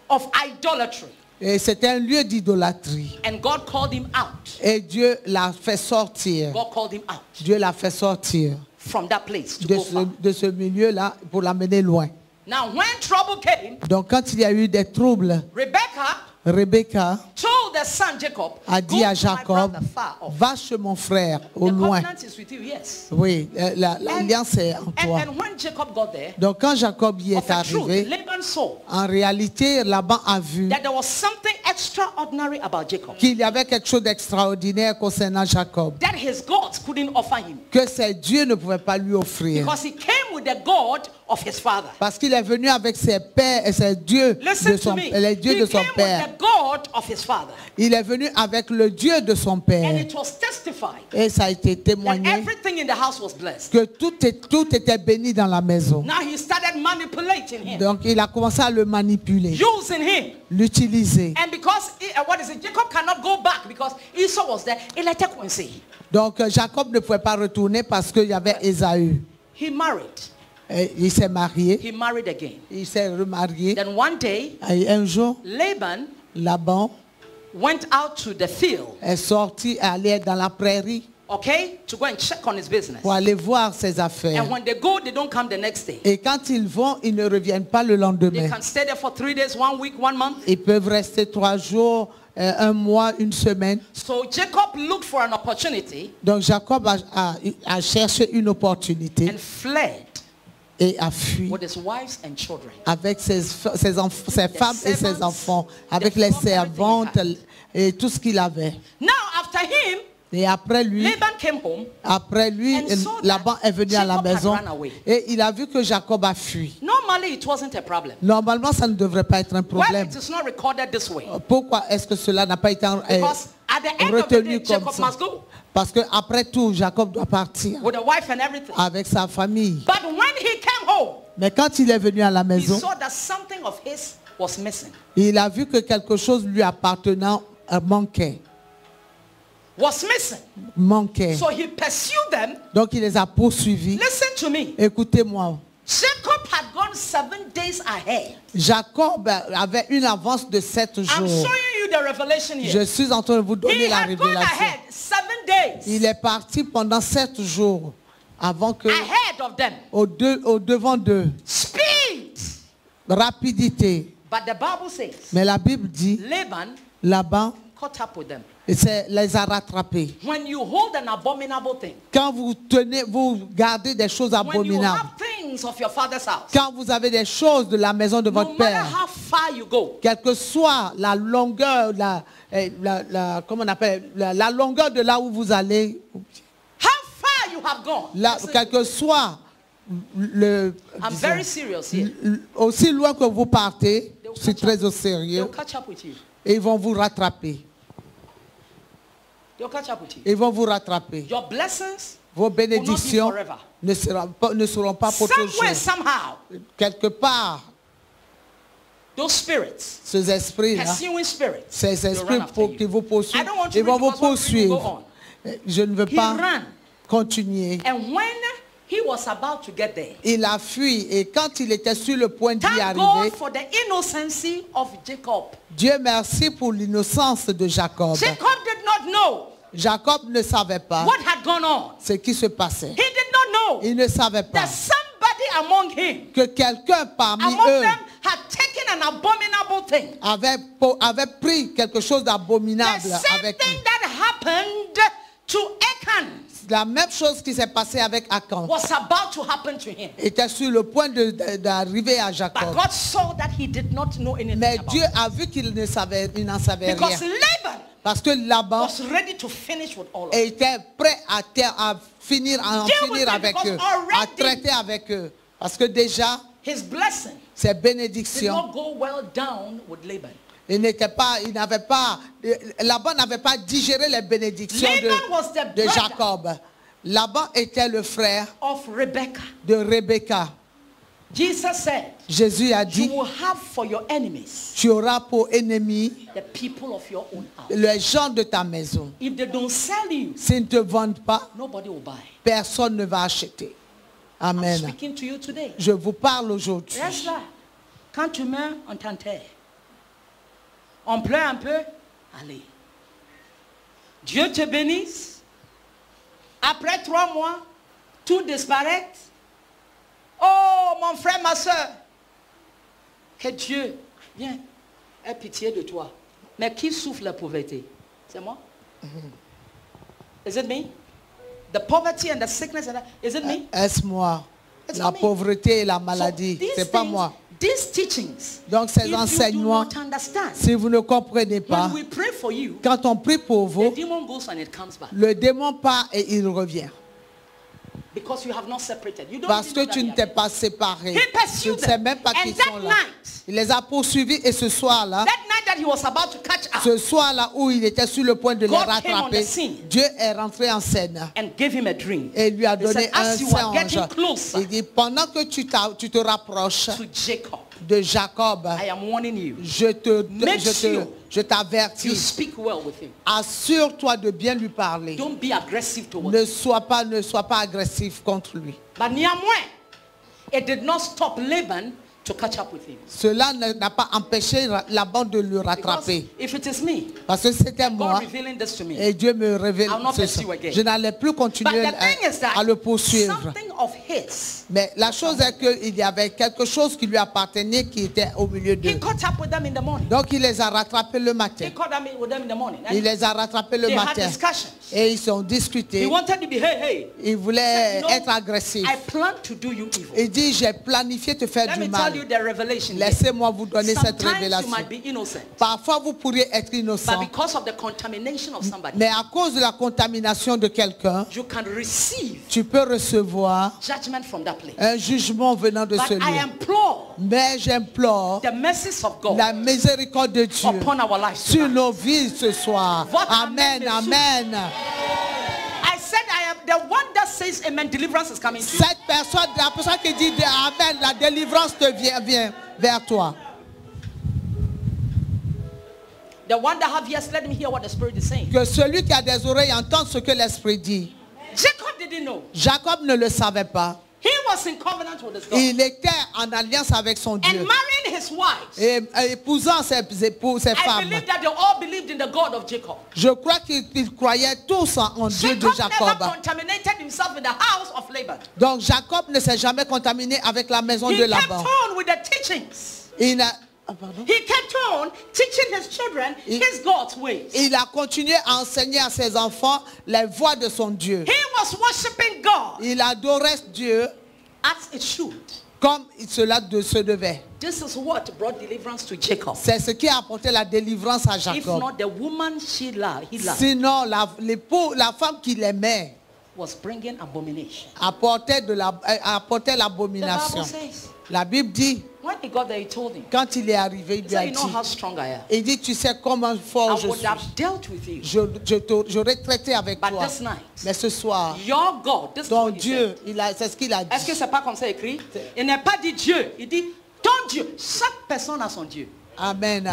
of idolatry. Et c'était un lieu d'idolâtrie. And God called him out. Et Dieu l'a fait sortir. God called him out Dieu l'a fait sortir from that place to go far. de ce milieu-là pour l'amener loin. Now when trouble came, Donc quand il y a eu des troubles, Rebecca told the son Jacob, a go dit à to my Jacob, brother far off. va chez mon frère au The loin. covenant is with you, yes. Oui, l'alliance est en toi. And when Jacob got there, Donc quand Jacob y of est a truth, arrivé, Laban saw en réalité, Laban a vu that there was something extraordinary about Jacob qu'il y avait quelque chose d'extraordinaire concernant Jacob, that his gods couldn't offer him, que ses dieux ne pouvaient pas lui offrir. because he came with the God of his father. Parce qu'il est venu avec ses pères et ses dieux, Listen to me. les dieux He de son came with père. the God of his father, Il est venu avec le Dieu de son and père. it was testified Et ça a été that témoigné everything in the house was blessed. que tout était béni dans la maison. Now he started manipulating him, Donc il a commencé à le manipuler, using him. l'utiliser. And because Jacob cannot go back because Esau was there. Donc Jacob ne pouvait pas retourner parce qu'il y avait Ésaü. He married. Et il s'est marié, He married again. il s'est remarié. Then one day, Et un jour, Laban Laban went out to the field, est sorti, aller dans la prairie okay, to go and check on his business. pour aller voir ses affaires. And when they go, they don't come the next day. Et quand ils vont, ils ne reviennent pas le They lendemain. can stay there for 3 days, 1 week, 1 month. Ils peuvent rester 3 jours, 1 mois, 1 semaine. So Jacob looked for an opportunity Donc Jacob a cherché une opportunité and fled et a fui with his wives and children. avec ses femmes et ses enfants, avec les servantes et tout ce qu'il avait. Now after him, Et après lui, Laban came home. And saw that Laban est venu à la Jacob had maison run away. et il a vu que Jacob a fui. Normally it wasn't a problem. Normalement, ça ne devrait pas être un Well, problème. it is not recorded this way. Pourquoi est-ce que cela n'a pas été Because at the end of the day, retenu comme Jacob ça? must go. Parce que après tout, Jacob doit partir with a wife and everything. avec sa famille. But when he came home, Mais quand il est venu à la he maison, saw that something of his was missing. il a vu que quelque chose lui appartenant manquait. So he pursued them. Donc il les a poursuivis. Listen to me. Écoutez-moi. Jacob had gone 7 days ahead. Jacob avait une avance de 7 jours. I'm showing you the revelation here. Je suis en train de vous donner la He had gone révélation. ahead 7 days. Il est parti pendant 7 jours avant que Ahead of them. au devant d'eux. Speed. Rapidité. But the Bible says, Mais la Bible dit, Laban caught up with them. les a rattrapés. When you hold an abominable thing, Quand vous gardez des choses when you abominables, have things of your father's house, quand vous avez des choses de la maison de no votre matter père, how far you go, quelle que soit la longueur, comment on appelle, la longueur de là où vous allez, how far you have gone, quel que soit I'm very serious here. aussi loin que vous partez, c'est très au sérieux, They'll catch up with you. et ils vont vous rattraper. They'll catch up with you. Ils vont vous rattraper. Your blessings Vos bénédictions will not be forever. ne seront pas pour toujours. Somewhere, somehow, Quelque part, those spirits, ces esprits-là, pursuing spirits, ces will esprits run after qui vous you. poursuivent, I don't want to ils vont read vous because what we will go poursuivre. on. Je ne veux He pas ran. continuer. And when he was about to get there, Il a fui et quand il était sur le point d'y thank arriver, God for the innocency of Jacob. Dieu merci pour l'innocence de Jacob. Jacob did not know Jacob ne savait pas what had gone on. ce qui se passait. He did not know Il ne savait pas that somebody among him, que quelqu'un parmi among eux them, had taken an abominable thing. avait pris quelque chose The d'abominable same avec thing lui. that happened to Achan La même chose qui s'est passée avec Achan was about to happen to him. était sur le point d'arriver à But Jacob. God saw that he did not know anything Mais about Dieu it. a vu qu'il n'en savait rien. Because Laban Parce que Laban was ready to finish with all of it. était prêt à en finir Deal with them avec because eux, à already traiter avec eux. Parce que déjà, His blessing ces did bénédictions, not go well down with Laban. Laban n'avait pas digéré les bénédictions Laban was the de brother Jacob. Laban était le frère of Rebekah. de Rebecca. Jesus said, Jésus a you dit, will have for your enemies tu auras pour ennemi the people of your own house. les gens de ta maison. If they don't sell you, S'ils ne te vendent pas, nobody will buy. personne ne va acheter. I'm Amen. speaking to you today. Je vous parle aujourd'hui. Reste là. Quand tu meurs, on t'enterre. On pleure un peu, allez. Dieu te bénisse. Après 3 mois, tout disparaît. Oh, mon frère, ma soeur. Que Dieu, viens, ait pitié de toi. Mais qui souffre la pauvreté? C'est moi? Is it me? The poverty and the sickness, is it me? Est-ce moi? It's La not me. pauvreté et la So maladie, these c'est pas things, moi. These teachings, Donc ces if you do enseignements, not understand, si vous ne comprenez pas, when we pray for you, quand on prie pour the vous, demon goes and it comes back. le démon part et il revient. Because you have not separated. You don't Parce even que know that tu they ne are t'es there. pas séparé. He Tu pursued ne sais them. même pas And qu'ils that sont là. night, Il les a poursuivis et ce soir-là, that night that he was about to catch up, ce soir-là où il était sur le point de les God came on rattraper, the scene. Dieu est rentré en scène and gave him a dream. et lui a He donné said, un as you are songe. getting closer Il dit, pendant que tu te rapproches to Jacob, de Jacob, I am warning you. Make je You t'avertis, speak well with him. assure-toi de bien lui parler. Don't be aggressive towards Ne him. sois pas agressif contre lui. But néanmoins, it did not stop Laban to catch up with him. Cela n'a pas empêché Laban de le Because rattraper. if it is me, Parce que c'était God moi revealing this to me, et Dieu me révèle I'll not ce pursue soir. again. Je n'allais plus but continuer the thing is that à le poursuivre. something of his, Mais la chose est qu'il y avait quelque chose qui lui appartenait qui était au milieu he d'eux. caught up with them in the morning. Donc il les a rattrapés le matin. He caught up with them in the morning. And Il les a rattrapés le they had matin. discussions. Et ils ont He discuté. wanted to be, hey. Il voulait You know, être agressif. I plan to do you evil. Il dit, j'ai planifié te faire Let du me tell you mal. the revelation. here. Laissez-moi vous donner cette Sometimes you révélation. might be innocent, Parfois, vous pourriez être but innocent. because of the contamination of somebody, Mais à cause de la contamination de quelqu'un, you can receive tu peux recevoir judgment from that place. un jugement venant de But ce I lieu. implore Mais j'implore the mercies of God la miséricorde de Dieu upon our lives sur tonight. nos vies ce soir. Votre Amen, amen, amen. the one that says amen, deliverance is coming to you. Cette personne, la personne qui dit amen, la délivrance te vient vers toi. The one that have ears, let me hear what the Spirit is saying. Que celui qui a des oreilles entende ce que l'Esprit dit. Jacob didn't know. Jacob ne le savait pas. He was in covenant with his God. Il était en alliance avec son And Dieu. marrying his wives. Et épousant ses I femmes. believe that they all believed in the God of Jacob. Je crois qu'ils croyaient tous en Dieu de Jacob Jacob. never contaminated himself in the house of Laban. Donc Jacob ne s'est jamais contaminé avec la maison He de kept Laban. on with the teachings. Pardon? He kept on teaching his children his God's ways. Il a continué à enseigner à ses enfants les voies de son Dieu. He was worshiping God Il adorait Dieu as it should. comme cela se devait. This is what brought deliverance to Jacob. C'est ce qui a apporté la délivrance à If Jacob. not, the woman he loved Sinon, la femme qu'il aimait was bringing abomination. apportait The l'abomination. Bible says, La Bible dit, when he got there, he told him, quand il est arrivé, il he lui a said, you know dit, how strong I am. il dit, tu sais comment fort I je would suis. have dealt with you. J'aurais traité avec But toi. this night, Mais ce soir, your God, this is ton what he Dieu, said. c'est ce qu'il a Est-ce que dit. c'est pas comme ça écrit? Il n'a pas dit Dieu, il dit ton Dieu. Chaque personne a son Dieu. Amen.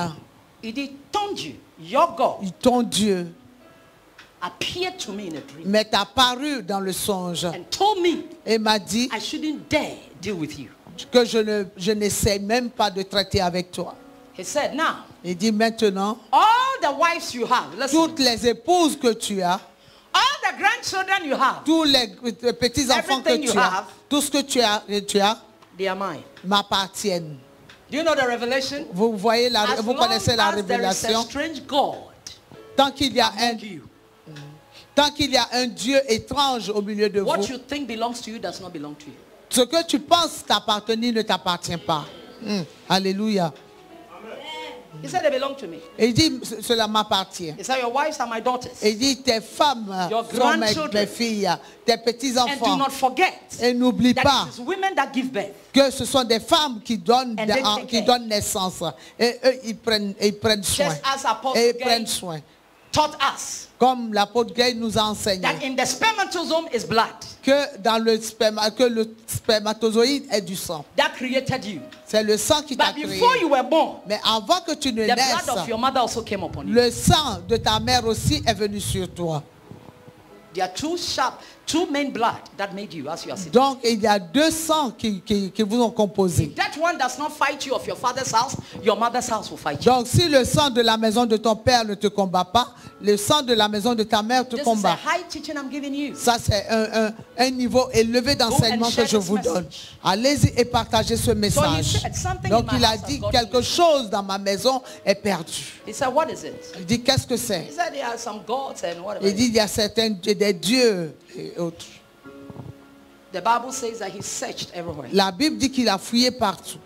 Il dit ton Dieu, your God, Ton Dieu appeared to me in a dream m'est apparu dans le songe and told me et m'a dit I shouldn't dare deal with you. que je n'essaie même pas de traiter avec toi. He said, now, Il dit maintenant, all the wives you have, listen, toutes les épouses que tu as, all the grandchildren you have, tous les petits-enfants que Everything you tu as, have, tout ce que tu as they are mine. m'appartiennent. Do you know the revelation? Vous voyez, As vous long connaissez la as there is a révélation. strange God Tant qu'il y a among you, un Dieu étrange au milieu de what vous, you think belongs to you does not belong to you. ce que tu penses t'appartenir ne t'appartient pas. Alléluia. He said they belong to me. Et il dit, cela m'appartient. He said your wives are my daughters. Et il dit, tes femmes Your sont grandchildren. mes filles, tes And do petits-enfants. not forget Et n'oublie that pas it is women that give birth. que ce sont des femmes qui donnent, And they take qui care. donnent naissance. Et eux, ils prennent soin. Just as Apostle Et ils Gay prennent soin. taught us Comme l'apôtre Gay nous a enseigné that in the spermatozoa is blood que le spermatozoïde est du sang. that created you. C'est le sang qui t'a But créé. before you were born, Mais avant que tu ne the blood naisses, of your mother also came upon you. le sang de ta mère aussi est venu sur toi. There are two main blood that made you as you are sitting. Donc il y a deux sangs qui vous ont composé. If that one does not fight you of your father's house, your mother's house will fight you. Donc si le sang de la maison de ton père ne te combat pas, le sang de la maison de ta mère te This is a combat. high teaching I'm giving you. Ça c'est un niveau élevé d'enseignement que je vous donne. Allez-y et partagez ce message. said, "Something Donc in my il a house has dit got quelque chose dans ma maison est perdu. He said, what is it? Il dit qu'est-ce que He c'est? said there are some gods and whatever. Il dit il y a des dieux et autres. The Bible says that he searched everywhere. La Bible dit qu'il a fouillé partout.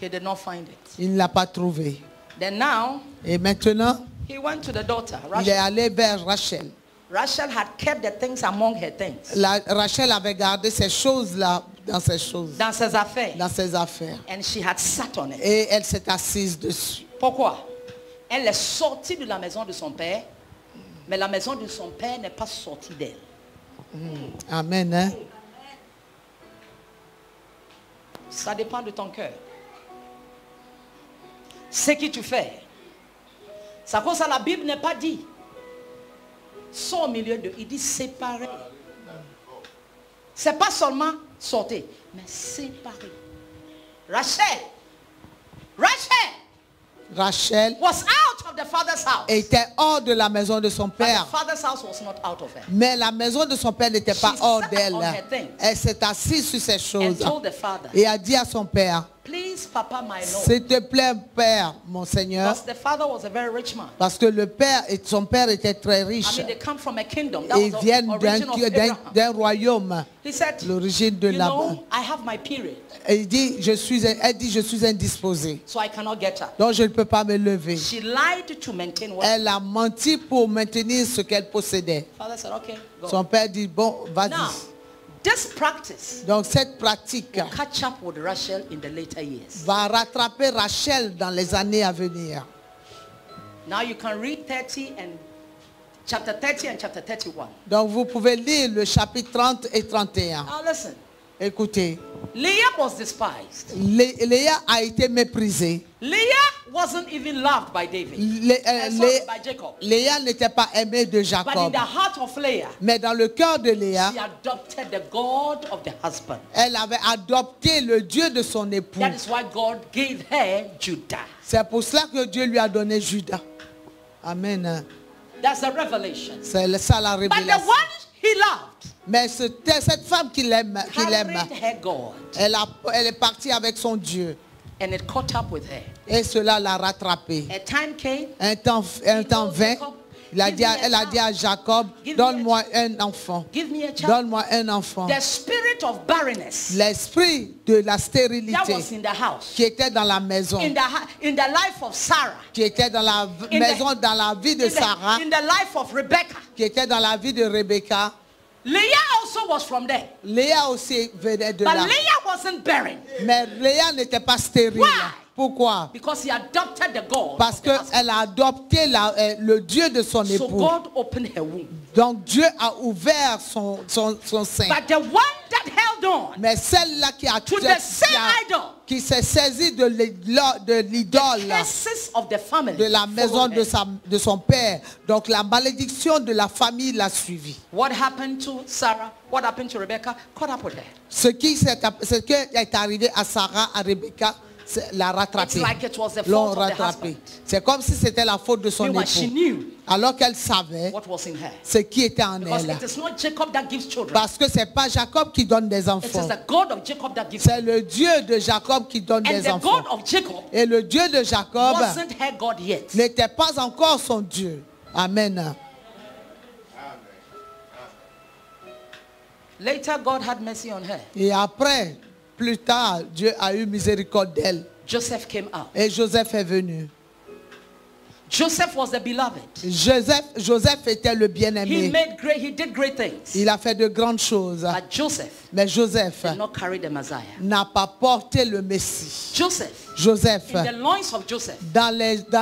He did not find it. Il ne l'a pas trouvé. Then now, Et maintenant, he went to the daughter. il est Rachel. allé vers Rachel. Rachel had kept the things among her things. Rachel avait gardé ces choses-là dans ses choses, Dans ses affaires. dans ses affaires. And she had sat on it. Et elle s'est assise dessus. Pourquoi? Elle est sortie de la maison de son père, mais la maison de son père n'est pas sortie d'elle. Amen. Hein? Ça dépend de ton cœur. Ce que tu fais. C'est comme ça la Bible n'est pas dit. Sors au milieu d'eux. Il dit séparer. C'est pas seulement sortir, mais séparer. Rachel. Rachel Was out of the father's house. était hors de la maison de son But the père. father's house was not out of her. Mais la maison de son père n'était pas She hors sat d'elle. on her things. Elle s'est assise sur ces And choses told the father, et a dit à son père, please, Papa, my Lord. s'il te plaît, Père, mon Seigneur, Because the father was a very rich man. parce que son père était très riche. I mean, they come from a kingdom. That Ils was the viennent origin of Abraham. d'un royaume, He said, l'origine de you là-bas. know, I have my period, Et elle dit, je suis indisposée. so I cannot get up. Donc je ne peux pas me lever. She lied to maintain what. Elle a menti pour maintenir ce qu'elle possédait. Father said, okay, go. Son père dit, bon, vas-y. Now, this practice Donc cette pratique will catch up with Rachel in the later years. va rattraper Rachel dans les années à venir. Now you can read 30 and chapter 30 and chapter 31. Donc vous pouvez lire le chapitre 30 et 31. Now listen. Écoutez, Leah was despised. Léa a été méprisée. Leah wasn't even loved by David. By Jacob. Léa n'était pas aimée de But in Jacob. the heart of Leah, Mais dans le cœur de Léa, she adopted the God of the husband. elle avait adopté le Dieu de son époux. That is why God gave her Judah. C'est pour cela que Dieu lui a donné Judas. Amen. That's the revelation. C'est ça la But the révélation. one he loved Mais c'était cette femme qu'il aime, carried her God, elle est partie avec son Dieu. and it caught up with her. Et cela l'a rattrapée. A time came. Un temps vint, elle a dit à Jacob, donne-moi un enfant. Give me a child. Donne-moi un enfant. The spirit of barrenness L'esprit de la that stérilité was in the house, qui était dans la maison, in the life of Sarah, qui était dans la maison, dans la vie de Sarah, in the life of Rebecca. qui était dans la vie de Rebecca. Leah also was from there. Léa aussi venait de But là. Leah wasn't barren. Mais Léa n'était pas stérile. Why? Pourquoi? Because he adopted the God. Parce of the husband. qu'elle a adopté le Dieu de son So époux. God opened her womb. Donc Dieu a ouvert son sein. But the one that held on Mais celle-là to the same idol, qui s'est saisie de l'idole curses of the family, de la maison followed her. de son père. Donc la malédiction de la famille l'a suivi. What happened to Sarah? What happened to Rebecca? Caught up with her. Ce qui est arrivé à Sarah, à Rebecca, l'a rattrapé. It's like it was the L'ont fault of the rattrapé. husband. C'est comme si c'était la faute de son Meanwhile, she époux. knew Alors qu'elle savait what was in her. ce qui était en Because elle. it is not Jacob that gives children. Parce que c'est pas Jacob qui donne des It enfants. is the God of Jacob that gives C'est children. le Dieu de Jacob qui donne And des the enfants. God of Jacob Et le Dieu de Jacob wasn't her God yet. n'était pas encore son Dieu. Amen. Later, God had mercy on her. Et après, plus tard, Dieu a eu miséricorde d'elle. Joseph came out. Et Joseph est venu. Joseph was the beloved. Joseph était le bien-aimé. He did great things. Il a fait de grandes choses. But Joseph Mais Joseph did not carry the Messiah. n'a pas porté le Messie. Joseph, In the loins of Joseph, dans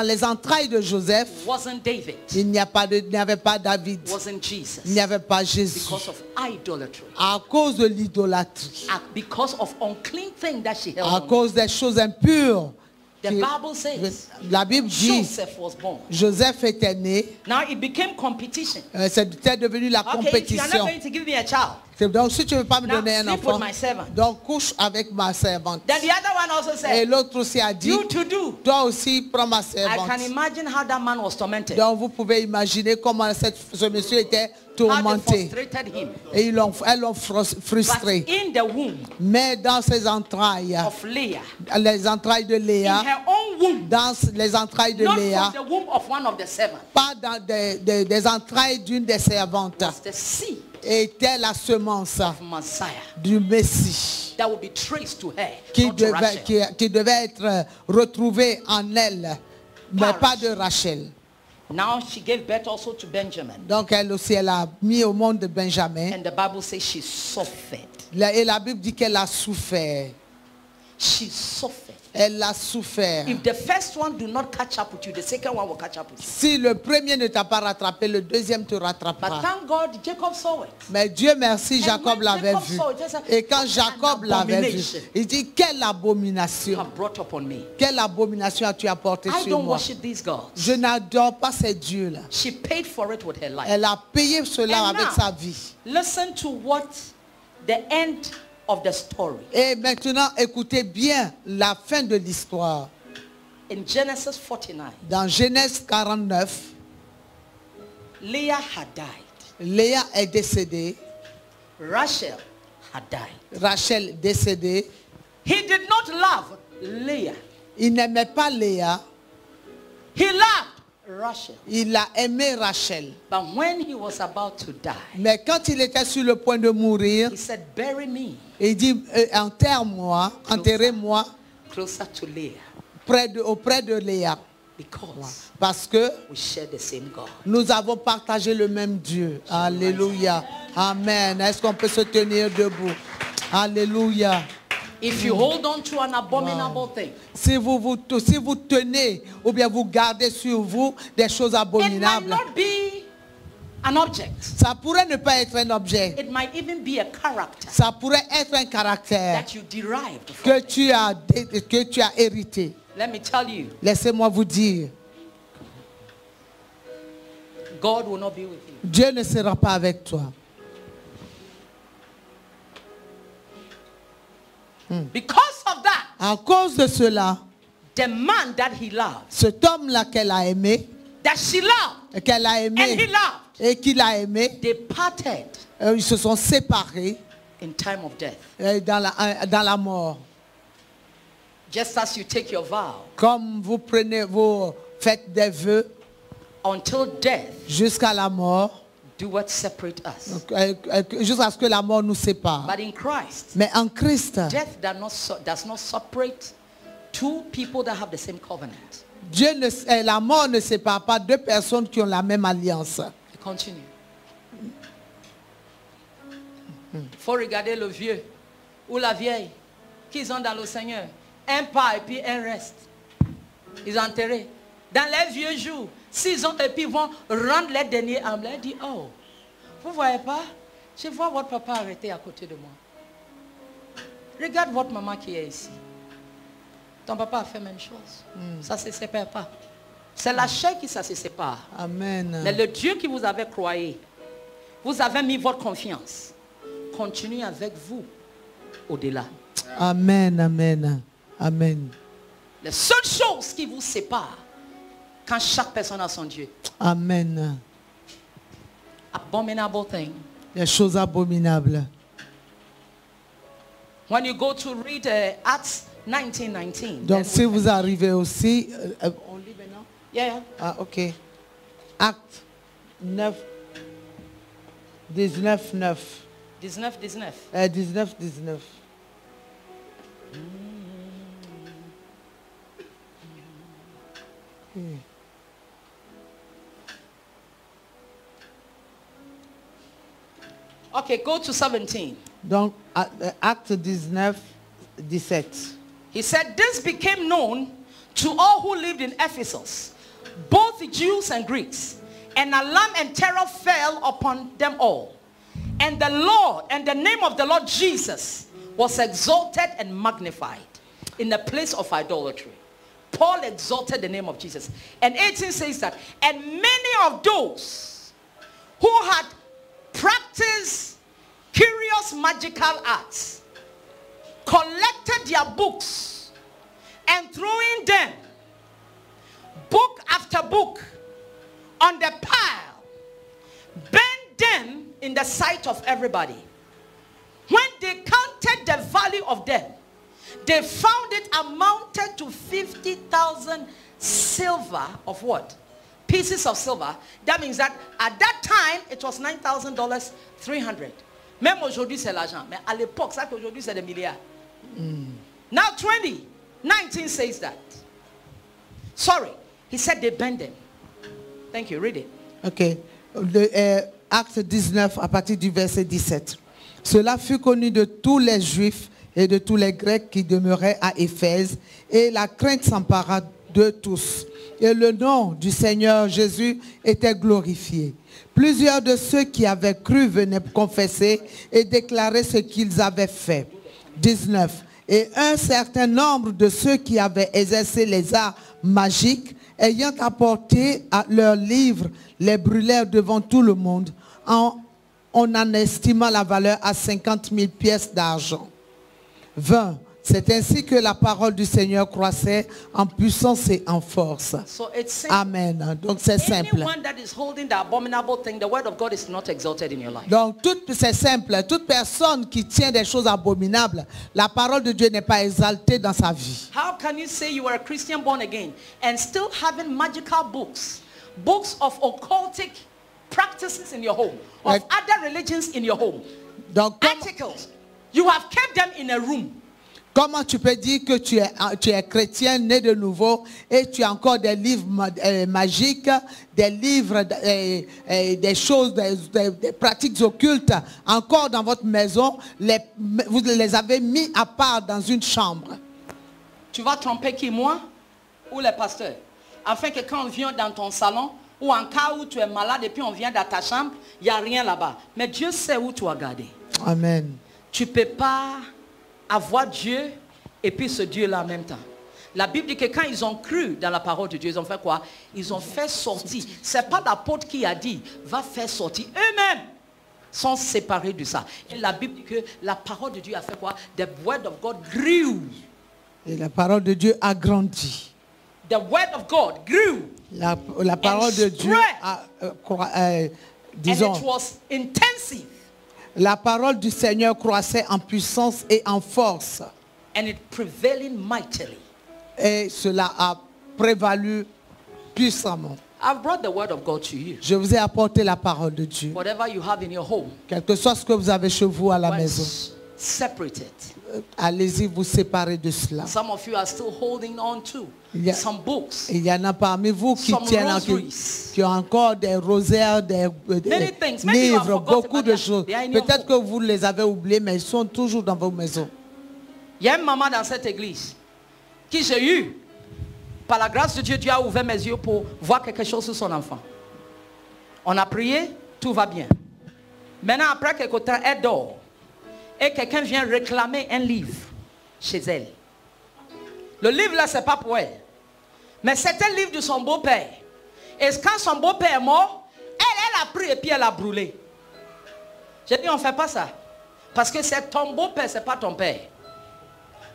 les entrailles de Joseph, wasn't David, il n'y avait pas David. wasn't Jesus, Il n'y avait pas Jésus. because of idolatry, À cause de l'idolâtrie. because of unclean thing that she held À on. cause des choses impures. The Bible says La Bible dit, Joseph was born. Joseph était né. Now it became competition. C'était devenu la Okay, if you are not compétition. going to give me a child, Donc si tu ne veux pas me now donner un sleep enfant, with my servant. donc couche avec ma servante. Then the other one also Et said, l'autre aussi a dit, you to do. toi aussi prends ma I servante. can imagine how that man was tormented. Donc vous pouvez imaginer comment ce monsieur était How they tourmenté. frustrated him. Et elles l'ont But frustré. in the womb Mais dans ses entrailles, of Leah, les entrailles de in Léa, her own womb, dans les entrailles de not Léa, from the womb of one of the seven, pas dans des entrailles d'une des servantes, was the seed était la semence of Messiah du Messie that would be traced to her, qui not to Rachel. qui devait être retrouvée en elle, mais pas de Rachel. Now she gave birth also to Benjamin. Donc elle aussi, elle a mis au monde de Benjamin. And the Bible says she suffered. Et la Bible dit qu'elle a souffert. She suffered. Elle a souffert. If the first one do not catch up with you, the second one will catch up with you. Si le premier ne t'a pas rattrapé, le deuxième te But rattrapera. thank God, Jacob saw it. Mais Dieu merci, And Jacob when l'avait Jacob vu. saw it, he said, Et quand "What Jacob an l'avait vu, abomination il dit, quelle you abomination, have brought upon me. quelle abomination as-tu apporté I sur don't moi? worship these gods." Je n'adore pas ces dieux-là. She paid for it with her life. Elle a payé cela And avec now, sa vie. listen to what the end of the story. Et maintenant, écoutez bien la fin de l'histoire. In Genesis 49, Dans Genèse 49, Leah had died. Léa est décédée, Rachel had died. Rachel décédée. He did not love Leah. Il n'aimait pas Léa, He loved Rachel. il a aimé Rachel. But when he was about to die, Mais quand il était sur le point de mourir, he said, bury me il dit, enterre-moi, enterrez-moi closer to Leah auprès de Léa. because Parce que we share the same God. nous avons partagé le même Dieu. Alléluia. Amen. Est-ce qu'on peut se tenir debout? Alléluia. If you hold on to an abominable thing, Si vous tenez ou bien vous gardez sur vous des choses it might abominables, not be an object. Ça pourrait ne pas être un objet. It might even be a character Ça pourrait être un caractère that you derived from que it. tu as hérité. Let me tell you, Laissez-moi vous dire, God will not be with you. Dieu ne sera pas avec toi. Because of that, À cause de cela, the man that he loved, cet homme-là qu'elle a aimé, that she loved, qu'elle a and he aimé loved, et qu'il a aimé, they parted ils se sont séparés in time of death. dans la mort. Just as you take your vow Comme vous faites des vœux until death jusqu'à la mort, do what separate us. jusqu'à ce que la mort nous sépare. But in Christ, Mais en Christ, death does not separate two people that have the same covenant. la mort ne sépare pas deux personnes qui ont la même alliance. Il continue. Faut regarder le vieux ou la vieille qui sont dans le Seigneur. Un pas et puis un reste. Ils sont enterrés. Dans les vieux jours, s'ils ont et puis vont rendre les derniers âmes, ils disent, oh, vous voyez pas? Je vois votre papa arrêté à côté de moi. Regarde votre maman qui est ici. Ton papa a fait la même chose. Ça ne se sépare pas. C'est la chair qui ça se sépare. Amen. Mais le Dieu qui vous avait croyé, vous avez mis votre confiance, continue avec vous au-delà. Amen, amen, amen. La seule chose qui vous sépare, quand chaque personne a son Dieu, Amen. abominable thing. Les choses abominables. When you go to read Acts 19:19. Donc si vous arrivez aussi, On lit maintenant? Yeah. ah ok, Acte 9, 19, 9. 19. 19. Okay, go to 17. Donc, Acte 19, 17. He said, this became known to all who lived in Ephesus, both Jews and Greeks. And alarm and terror fell upon them all. And the Lord, and the name of the Lord Jesus was exalted and magnified in the place of idolatry. Paul exalted the name of Jesus. And 18 says that, and many of those who had practiced curious magical arts collected their books and throwing them book after book on the pile, burned them in the sight of everybody. When they counted the value of them, they found it amounted to 50,000 silver of what? Pieces of silver. That means that at that time, it was $9,000, 300. Même aujourd'hui, c'est l'argent. Mais à l'époque, ça qu'aujourd'hui, c'est des milliards. Now 19 says that. Sorry. He said they burned them. Thank you. Read it. Ok. Acte 19 à partir du verset 17. Cela fut connu de tous les Juifs et de tous les Grecs qui demeuraient à Éphèse, et la crainte s'empara de tous. Et le nom du Seigneur Jésus était glorifié. Plusieurs de ceux qui avaient cru venaient confesser et déclarer ce qu'ils avaient fait. 19. Et un certain nombre de ceux qui avaient exercé les arts magiques, ayant apporté leurs livres, les brûlèrent devant tout le monde, on en estima la valeur à 50 000 pièces d'argent. 20. C'est ainsi que la parole du Seigneur croissait en puissance et en force. So it's simple. Amen. Donc c'est simple. Anyone that is holding the abominable thing, the word of God is not exalted in your life. Donc c'est simple. Toute personne qui tient des choses abominables, la parole de Dieu n'est pas exaltée dans sa vie. How can you say you are a Christian born again and still having magical books, books of occultic practices in your home, of Like- other religions in your home, Donc articles, you have kept them in a room. comment tu peux dire que tu es chrétien, né de nouveau, et tu as encore des livres magiques, des livres, des choses, des pratiques occultes, encore dans votre maison, vous les avez mis à part dans une chambre. Tu vas tromper qui, moi ou les pasteurs, afin que quand on vient dans ton salon, Ou en cas où tu es malade et puis on vient dans ta chambre, il n'y a rien là-bas. Mais Dieu sait où tu as gardé. Amen. Tu ne peux pas avoir Dieu et puis ce Dieu-là en même temps. La Bible dit que quand ils ont cru dans la parole de Dieu, ils ont fait quoi? Ils ont fait sortir. Ce n'est pas l'apôtre qui a dit, va faire sortir. Eux-mêmes sont séparés de ça. Et la Bible dit que la parole de Dieu a fait quoi? The word of God grew. Et la parole de Dieu a grandi. The word of God grew. La parole de Dieu a, And disons, it was intensive. la parole du Seigneur croissait en puissance et en force. And it prevailing mightily. Et cela a prévalu puissamment. I've brought the word of God to you. Je vous ai apporté la parole de Dieu. Whatever you have in your home, Quel que soit ce que vous avez chez vous à la when maison, separated. allez-y vous séparer de cela. Some of you are still holding on to Il y a- some books. Il y en a parmi vous qui Some tiennent rosaries. qui ont encore des rosaires, des Many things. Maybe you have livres, forgotten, beaucoup but de they choses. are in your Peut-être que vous les avez oubliés, mais ils sont toujours dans vos maisons. Il y a une maman dans cette église qui j'ai eu. Par la grâce de Dieu, Dieu a ouvert mes yeux pour voir quelque chose sur son enfant. On a prié, tout va bien. Maintenant, après quelque temps, elle dort. Et quelqu'un vient réclamer un livre chez elle. Le livre là, ce n'est pas pour elle. Mais c'est un livre de son beau-père. Et quand son beau-père est mort, elle a pris et puis elle a brûlé. J'ai dit, on ne fait pas ça. Parce que c'est ton beau-père, ce n'est pas ton père.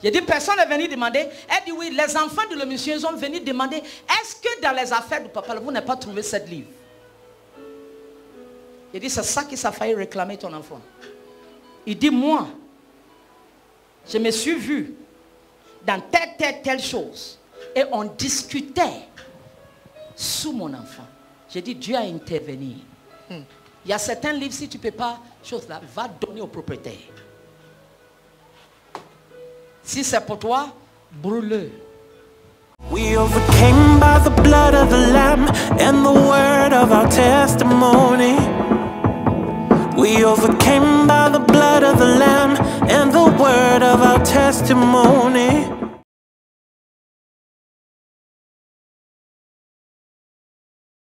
J'ai dit, personne n'est venu demander. Elle dit, oui, les enfants de le monsieur sont venus demander, est-ce que dans les affaires du papa, vous n'avez pas trouvé ce livre? Il dit, c'est ça qui s'est failli réclamer ton enfant. Il dit, moi, je me suis vu dans telle chose. Et on discutait sous mon enfant. J'ai dit, Dieu a intervenu. Il y a certains livres, si tu ne peux pas, chose là, va donner au propriétaire. Si c'est pour toi, brûle-le. We overcame by the blood of the Lamb and the word of our testimony. We overcame by the blood of the Lamb and the word of our testimony.